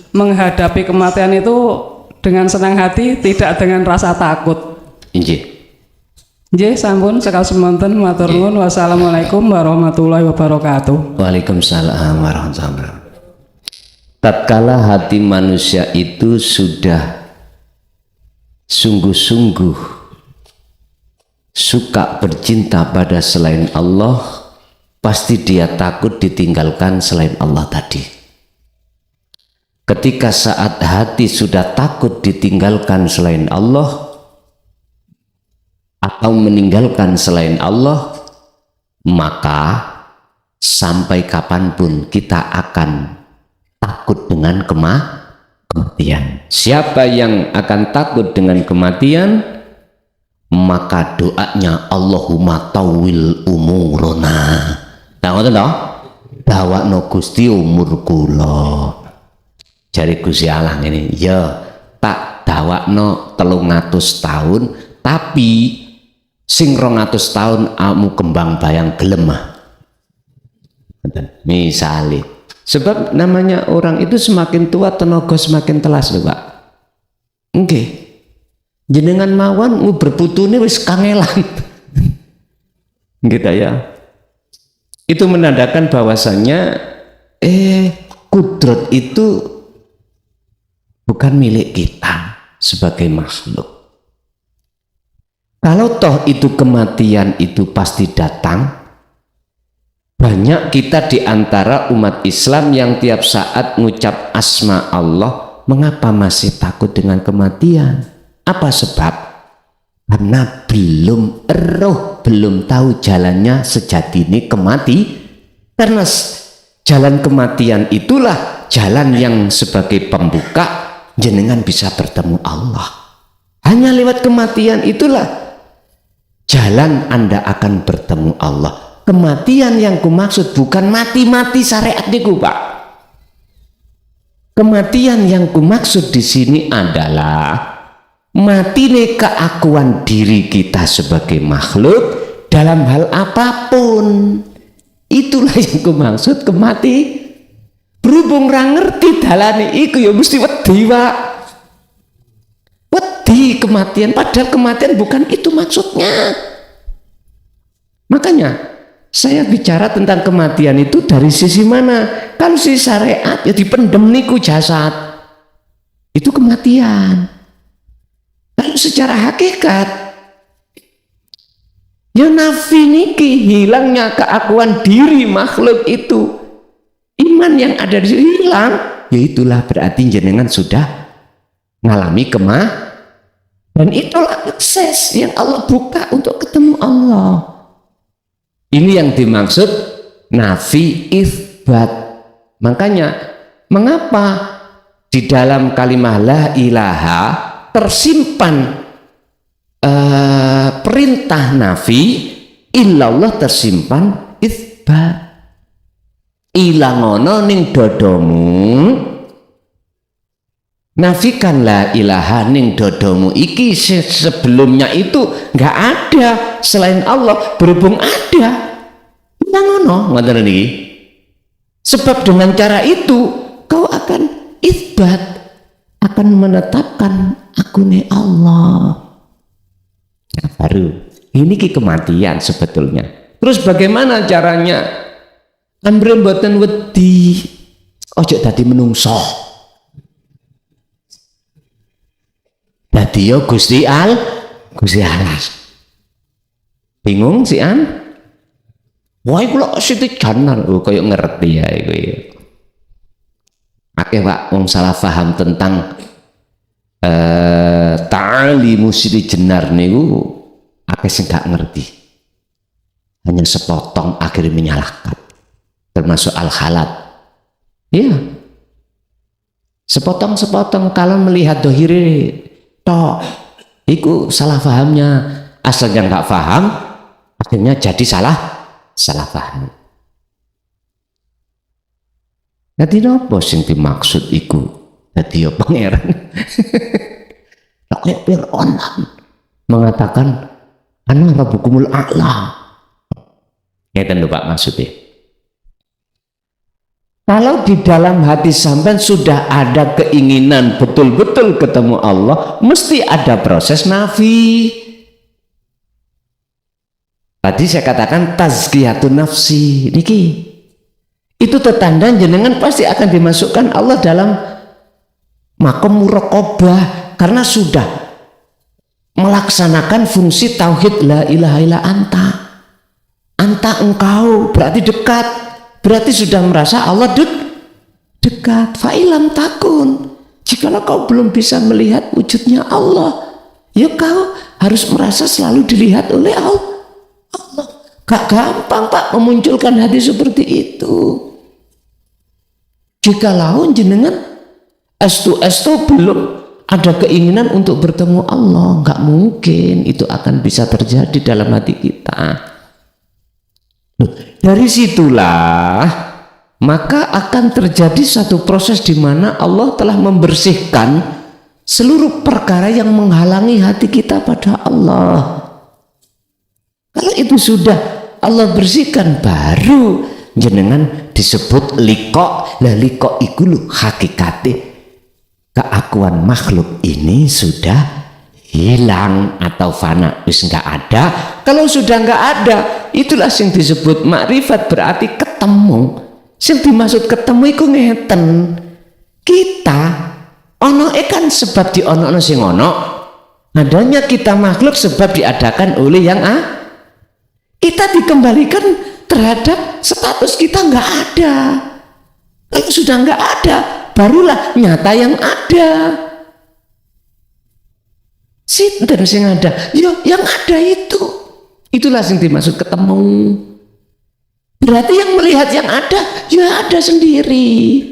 menghadapi kematian itu dengan senang hati, tidak dengan rasa takut? Nggih, sampun sekal semonten matur nuwun. Wassalamualaikum warahmatullahi wabarakatuh. Waalaikumsalam warahmatullahi wabarakatuh. Tatkala hati manusia itu sudah sungguh-sungguh suka bercinta pada selain Allah, pasti dia takut ditinggalkan selain Allah tadi. Ketika saat hati sudah takut ditinggalkan selain Allah atau meninggalkan selain Allah, maka sampai kapanpun kita akan takut dengan kematian. Siapa yang akan takut dengan kematian, maka doanya Allahumma tawil umurona. Tahu toh? Dawakno Gusti umur kula. Jari Gusti Allah ini, ya tak dawakno 300 tahun, tapi sing 200 tahun amu kembang bayang gelemah. Misali, sebab namanya orang itu semakin tua tenaga semakin telas lho Pak. Nggih. Jenengan mawon berputune wis kangelan. Gitu ya. Itu menandakan bahwasanya kudrat itu bukan milik kita sebagai makhluk. Kalau toh itu kematian itu pasti datang, banyak kita di antara umat Islam yang tiap saat ngucap asma Allah, mengapa masih takut dengan kematian? Apa sebab? Karena belum tahu jalannya sejati ini karena jalan kematian itulah jalan yang sebagai pembuka jenengan bisa bertemu Allah. Hanya lewat kematian itulah jalan Anda akan bertemu Allah. Kematian yang kumaksud bukan mati-mati syariat niku Pak. Kematian yang kumaksud di sini adalah matine keakuan diri kita sebagai makhluk dalam hal apapun. Itulah yang kumaksud kemati. Berhubung ra ngerti dalane iku ya mesti wedi, Pak. Wedi kematian, padahal kematian bukan itu maksudnya. Makanya saya bicara tentang kematian itu dari sisi mana? Kalau sisi syariat ya dipendem niku jasad. Itu kematian. Kalau secara hakikat ya nafi niki hilangnya keakuan diri makhluk itu. Iman yang ada di situ hilang, ya itulah berarti jenengan sudah mengalami dan itulah akses yang Allah buka untuk ketemu Allah. Ini yang dimaksud nafi isbat. Makanya mengapa di dalam kalimah la ilaha tersimpan perintah nafi, illallah tersimpan isbat. Ilangono ning dodomu, nafikan la ilaha ning dodomu iki sebelumnya itu nggak ada selain Allah, berhubung ada ilangono ngoten niki. Sebab dengan cara itu kau akan isbat, akan menetapkan akune Allah. Nah, baru ini kematian sebetulnya. Terus bagaimana caranya? Amre mboten wedi, ojo dadi menungso. Dadi yo Gusti Allah. Bingung si an? Wah, kula sithik janan kaya ngerti ya iku. Akeh Pak wong salah paham tentang ta'alimu sithik jenar niku akeh sing gak ngerti. Hanya sepotong akhirnya menyalahkan. Termasuk al-halat, ya, sepotong-sepotong kalau melihat dohiri toh, itu salah fahamnya. Asalnya nggak paham, akhirnya jadi salah paham. Jadi apa sing dimaksud iku? Jadi ya pangeran, kayak Fir'aun mengatakan, ana rabbukumul a'la. Ngeten lho Pak maksudnya. Kalau di dalam hati sampean sudah ada keinginan betul-betul ketemu Allah, mesti ada proses nafi. Tadi saya katakan tazkiyatun nafsi. Niki. Itu tanda jenengan pasti akan dimasukkan Allah dalam maqam muraqabah karena sudah melaksanakan fungsi tauhid la ilaha illa anta. Anta engkau berarti dekat. Berarti sudah merasa Allah dekat. Fa'ilam takun. Jikalau kau belum bisa melihat wujudnya Allah, ya kau harus merasa selalu dilihat oleh Allah. Gak gampang Pak memunculkan hati seperti itu. Jikalau jenengan estu belum ada keinginan untuk bertemu Allah, gak mungkin itu akan bisa terjadi dalam hati kita. Dari situlah maka akan terjadi satu proses di mana Allah telah membersihkan seluruh perkara yang menghalangi hati kita pada Allah. Kalau itu sudah Allah bersihkan, baru jenengan disebut liqa. Lah liqa iku lho hakikate keakuan makhluk ini sudah hilang atau fana, wis nggak ada. Kalau sudah nggak ada, itulah yang disebut makrifat, berarti ketemu. Yang dimaksud ketemu itu ngeten, kita ono kan sebab di ono sing ono, adanya kita makhluk sebab diadakan oleh yang kita dikembalikan terhadap status kita nggak ada. Kalau sudah nggak ada, barulah nyata yang ada. Sinten sing ada? Yo, yang ada itu. Itulah yang dimaksud ketemu. Berarti yang melihat yang ada, ya ada sendiri.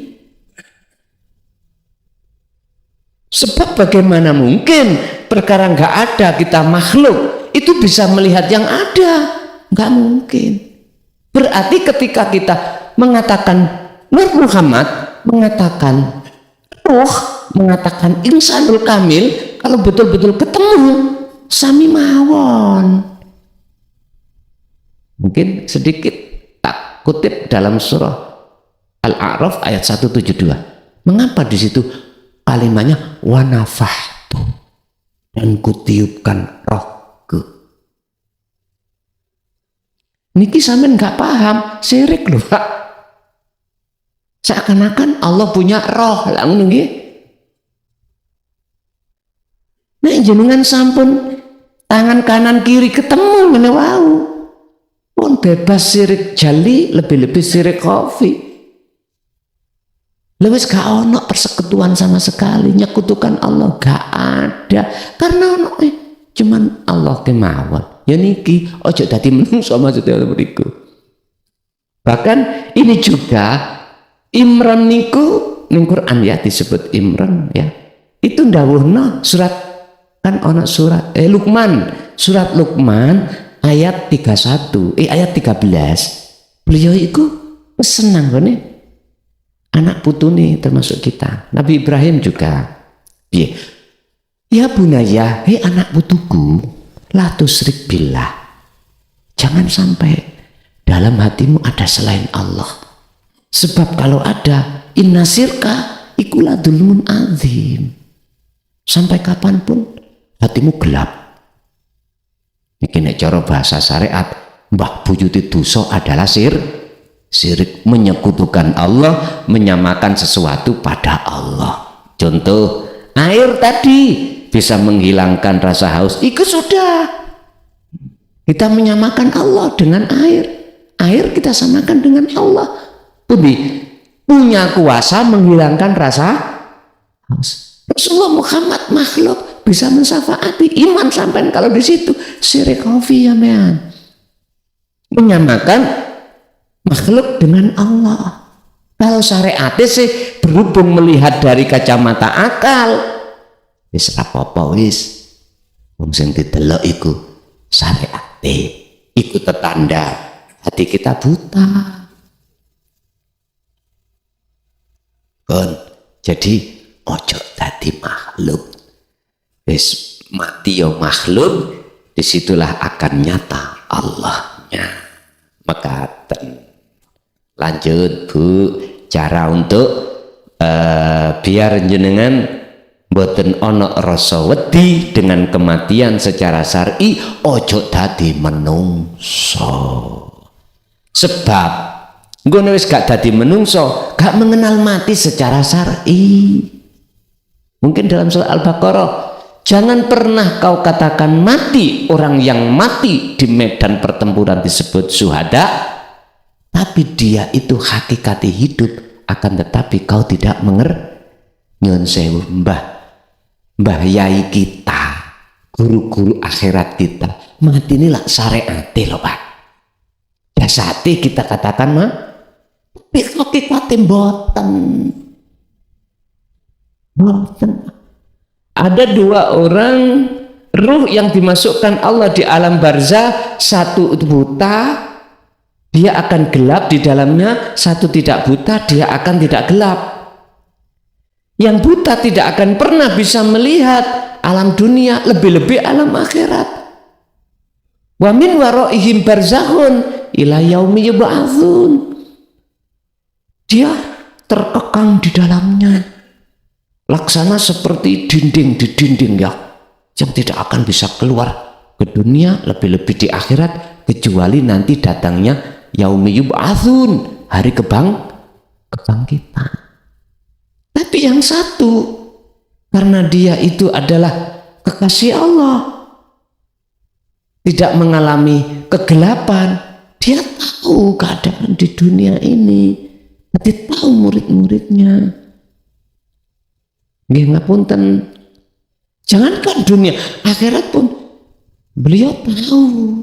Sebab bagaimana mungkin perkara nggak ada kita makhluk itu bisa melihat yang ada? Nggak mungkin. Berarti ketika kita mengatakan Nur Muhammad, mengatakan ruh, mengatakan insanul kamil, kalau betul-betul ketemu sami mawon. Mungkin sedikit tak kutip dalam surah Al-A'raf ayat 172. Mengapa di situ kalimatnya wanafahtu, dan kutiupkan rohku? Niki sampean nggak paham, syirik loh Pak. Seakan-akan Allah punya roh lah ngono nggih. Nek jenengan sampun tangan kanan kiri ketemu ngene wau. Pun bebas syirik jali, lebih-lebih syirik khafi. Lewis gak ono persekutuan sama sekali, nyekutukan Allah gak ada. Karena ono cuman Allah kemawon. Ya niki ojo dadi menungso maksudnya beriku. Bahkan ini juga Imran niku ning Quran ya disebut Imran ya. Itu ndawuhna surat kan ono surat Luqman, surat Luqman ayat 31, ayat 13. Beliau itu senang gone anak putune termasuk kita. Nabi Ibrahim juga. Ya bunaya, hei anak putuku, la tusyrik billah. Jangan sampai dalam hatimu ada selain Allah. Sebab kalau ada inna syirka ikulah dzulmun azim. Sampai kapanpun hatimu gelap. Iki nek cara bahasa syariat, mbah buyuti dosa adalah syirik, menyekutukan Allah, menyamakan sesuatu pada Allah. Contoh, air tadi bisa menghilangkan rasa haus. Itu sudah. Kita menyamakan Allah dengan air. Air kita samakan dengan Allah. Punya kuasa menghilangkan rasa haus. Rasulullah Muhammad makhluk bisa mensyafaati, iman sampai kalau di situ syirik khafi ya men. Menyamakan makhluk dengan Allah. Kalau syariatnya sih berhubung melihat dari kacamata akal, wis apa-apa wis. Wong sing didelok iku syariate, iku tetanda hati kita buta. Kon, jadi ojo dadi makhluk. Wis mati yo makhluk, disitulah akan nyata Allahnya. Mekaten. Lanjut Bu, cara untuk biar jenengan mboten ono rasa wedi dengan kematian secara syar'i, ojo dadi menungso. Sebab ngono wis gak dadi menungso, gak mengenal mati secara syar'i. Mungkin dalam surah Al-Baqarah, jangan pernah kau katakan mati orang yang mati di medan pertempuran disebut syuhada, tapi dia itu hakikati hidup, akan tetapi kau tidak mengerti. Nyun sewu mbah yai kita, guru-guru akhirat kita, mati ini lah syariate loh Pak. Jasati kita katakan mah, tapi hakikate mboten. Ada dua orang ruh yang dimasukkan Allah di alam barzah, satu buta, dia akan gelap di dalamnya, satu tidak buta, dia akan tidak gelap. Yang buta tidak akan pernah bisa melihat alam dunia, lebih-lebih alam akhirat. Wa min waraihim barzakhun ila yaumi yub'atsun. Dia terkekang di dalamnya, laksana seperti dinding di dinding ya, yang tidak akan bisa keluar ke dunia, lebih-lebih di akhirat, kecuali nanti datangnya yaumi yub'atsun, hari kebangkitan. Tapi yang satu, karena dia itu adalah kekasih Allah, tidak mengalami kegelapan, dia tahu keadaan di dunia ini, dia tahu murid-muridnya. Nggih ngapunten, jangankan dunia, akhirat pun beliau tahu,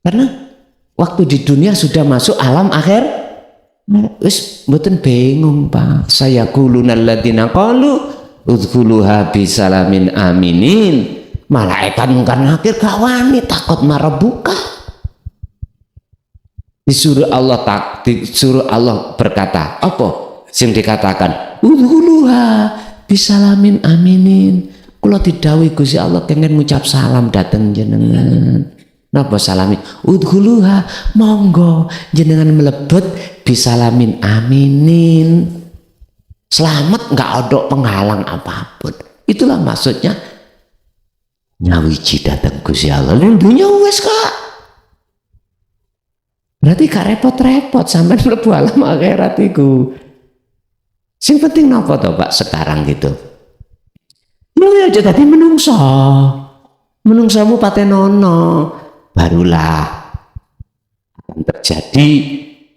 karena waktu di dunia sudah masuk alam akhir. Wis mboten bingung Pak. Saya qulunal ladzina qalu udkhuluha bisalamin aminin. Malaikat mungkar nakir gak wani takut marabuka. Disuruh Allah berkata, apa sing dikatakan? Udkhuluha bisalamin aminin. kula didhawuhi Gusti Allah kenging ngucap salam dateng jenengan. Napa salami? Udkhuluha, monggo jenengan mlebet bisalamin aminin. Selamat, nggak ada penghalang apapun. Itulah maksudnya nyawiji dateng Gusti Allah. Dunya wis Kak. Berarti gak repot-repot sampai mlebu alam akhirat iku. Sing penting napa to Pak sekarang gitu? Ya aja tadi menungso. Menungsamu patenono. Barulah akan terjadi,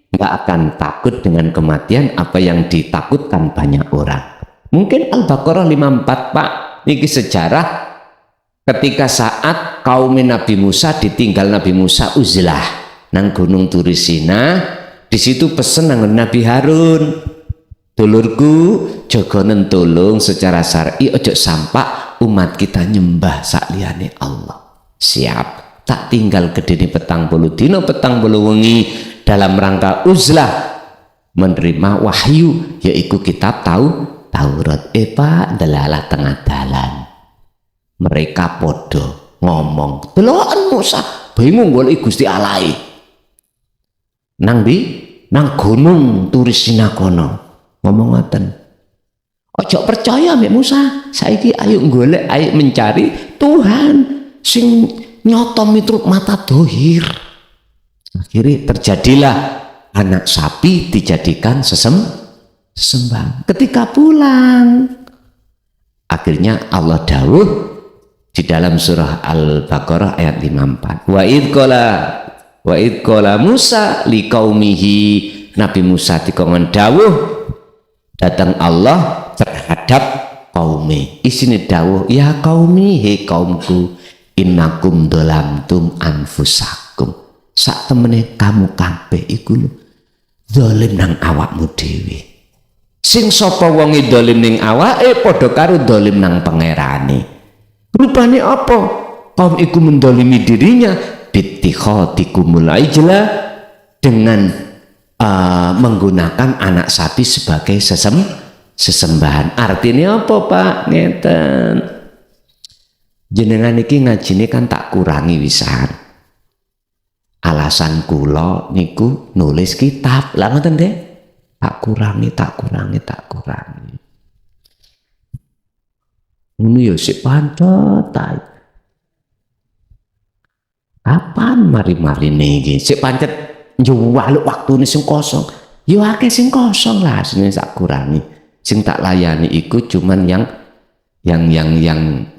nggak akan takut dengan kematian apa yang ditakutkan banyak orang. Mungkin Al-Baqarah 54 Pak, ini sejarah ketika saat kaum Nabi Musa ditinggal Nabi Musa uzlah nang gunung Turisina, di situ pesen nang Nabi Harun, dulurku jaga nentulung secara syar'i ojo sampai umat kita nyembah sakliyane Allah. Siap. Tak tinggal kedini petang bolu dino petang bolu wengi dalam rangka uzlah menerima wahyu yaitu kitab Taurat. Pak delalah tengah dalan mereka podo ngomong deloken Musa bingung golek Gusti Allah nang gunung Turisina kono ngomong ngoten, ojo percaya mbek Musa, saiki ayo golek, ayo mencari Tuhan sing nyoto mitruk mata dohir. Akhirnya terjadilah anak sapi dijadikan sesembahan. Ketika pulang, akhirnya Allah dawuh di dalam surah Al-Baqarah ayat 54. Wa id qala Musa liqaumihi, Nabi Musa dikongkon dawuh datang Allah terhadap kaumnya. Isine dawuh, ya qaumi, he kaumku, innakum dolamtum anfusakum, sak temene kamu kabeh iku lho zalim nang awakmu dhewe. Sing sapa wonge zalim ning awake padha karo zalim nang pangerane. Rupane apa? Kaum iku mendolimi dirinya bittikhatikumul ijla, dengan menggunakan anak sapi sebagai sesembahan. Artinya apa Pak? Ngeten. Jenengan iki ngajine kan tak kurangi wisan. Alasan kula niku nulis kitab. Lah ngoten nggih. Tak kurangi. Ngono ya sik pancet ae. Kapan mari-marine iki? Sik pancet njuwal waktune sing kosong. Ya akeh sing kosong lah sing tak kurangi. Sing tak layani iku cuman yang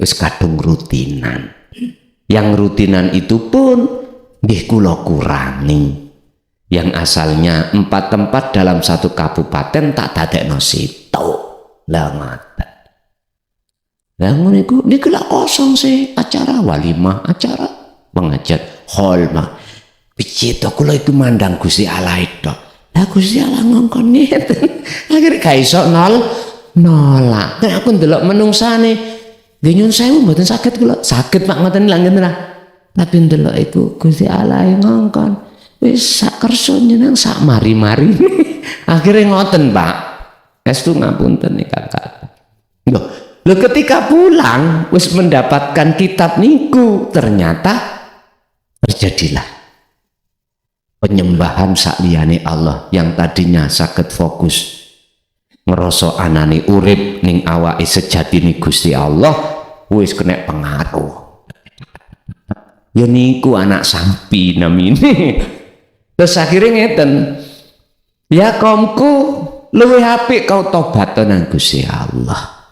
wis kadung rutinan. Yang rutinan itu pun nggih kula kurangi. Yang asalnya 4 tempat dalam satu kabupaten tak dadekno situ. Lah ngoten. Lah ngono niku lak kosong sih acara walimah, acara pengajian holma. Piye to kula iku mandang Gusti Allah itu. Lah Gusti Allah ngongkon ngeten. Akhire gak iso nolak. Nek aku ndelok menungsane nggih nyun sewu mboten saged kula. Saged Pak ngoten lha ngene lah. Tapi ndelok iku Gusti Allah ngongkon wis sak kersa njenengan sak mari-mari. Akhire ngoten Pak. Estu ngapunten nih Kakak. Loh ketika pulang wis mendapatkan kitab niku ternyata terjadilah penyembahan sakliyane Allah yang tadinya saged fokus ngerasa anane urip ning awake sejatine Gusti Allah wis kena pengaruh. Ya niku anak sapi namine. Terus akhirnya ngeten, ya kaumku luwih apik kau tobat nang Gusti Allah.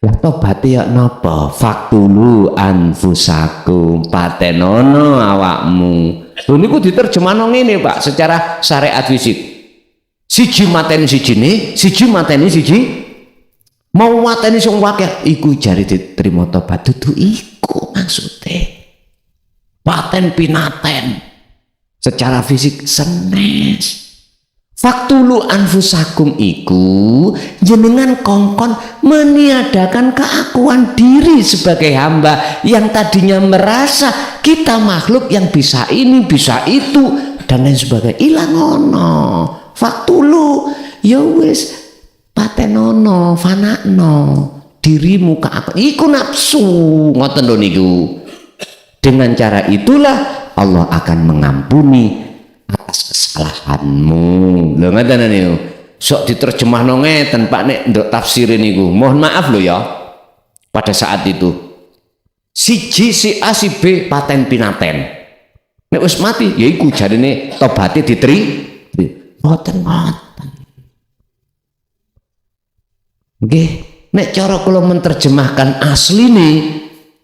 Ya tobat ya napa? Faktulu anfusakum, patenono awakmu. Lho niku diterjemahno ngene Pak, secara syariat fisik. Siji mateni sijine, siji mateni siji. Mau mateni sing akeh iku jari diterima tobat dudu iku maksude. Paten pinaten. Secara fisik senes. Faktulu anfusakum iku jenengan kongkon meniadakan keakuan diri sebagai hamba yang tadinya merasa kita makhluk yang bisa ini bisa itu dan lain sebagainya. Ilang ono faktulu ya wis patenono fanakno dirimu ke aku, iku nafsu, ngoten lho niku. Dengan cara itulah Allah akan mengampuni atas kesalahanmu. Lho ngoten niku. Sok diterjemahno ngeten Pak nek nduk tafsir niku. Mohon maaf lho ya. Pada saat itu siji si A si B paten pinaten. Nek wis mati ya iku jarine tobaté mboten ngoten. Nggih, nek cara kula menerjemahkan asline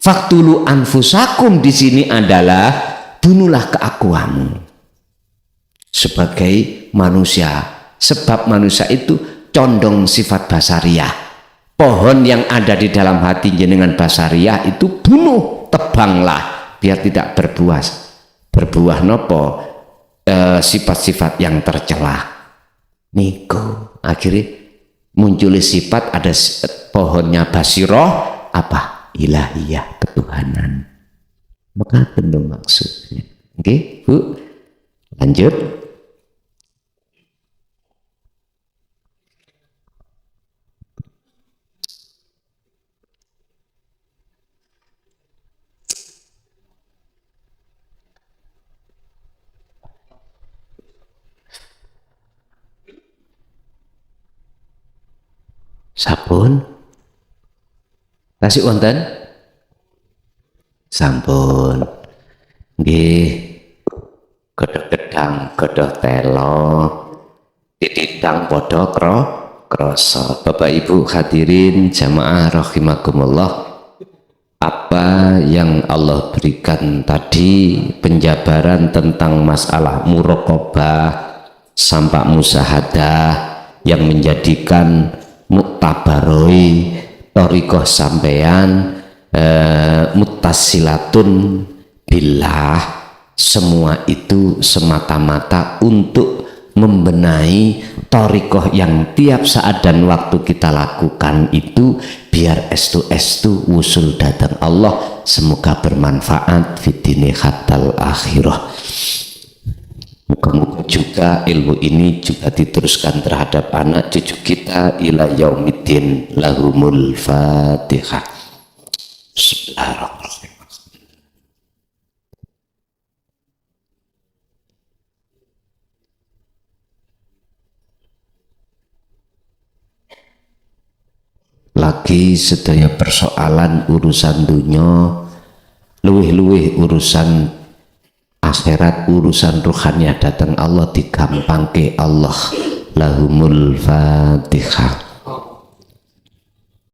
faktulu anfusakum di sini adalah bunuhlah keakuanmu sebagai manusia, sebab manusia itu condong sifat basariah. Pohon yang ada di dalam hati jenengan basariah itu bunuh, tebanglah biar tidak berbuah nopo sifat-sifat yang tercela. Niku akhirnya muncul sifat, ada pohonnya basiroh apa ilahiyah, ketuhanan. Maka tentu maksudnya. Oke, Bu, lanjut. Sampun tasik wonten sampun nggih godhog gedang godhog telo ditidang padha krasa. Bapak Ibu hadirin jamaah rahimakumullah, apa yang Allah berikan tadi penjabaran tentang masalah muraqabah sampai musyahadah yang menjadikan muktabaroi thariqah sampean muttasilatun billah, semua itu semata-mata untuk membenahi thariqah yang tiap saat dan waktu kita lakukan itu biar estu wusul datang Allah. Semoga bermanfaat fitini hatal akhirah. Muka-muka juga ilmu ini juga diteruskan terhadap anak cucu kita ila yaumiddin. Lahumul Fatihah. Bismillahirrahmanirrahim. Lagi sedaya persoalan urusan dunia, luwih-luwih urusan akhirat, urusan ruhania datang Allah digampangke Allah. Lahumul Fatihah.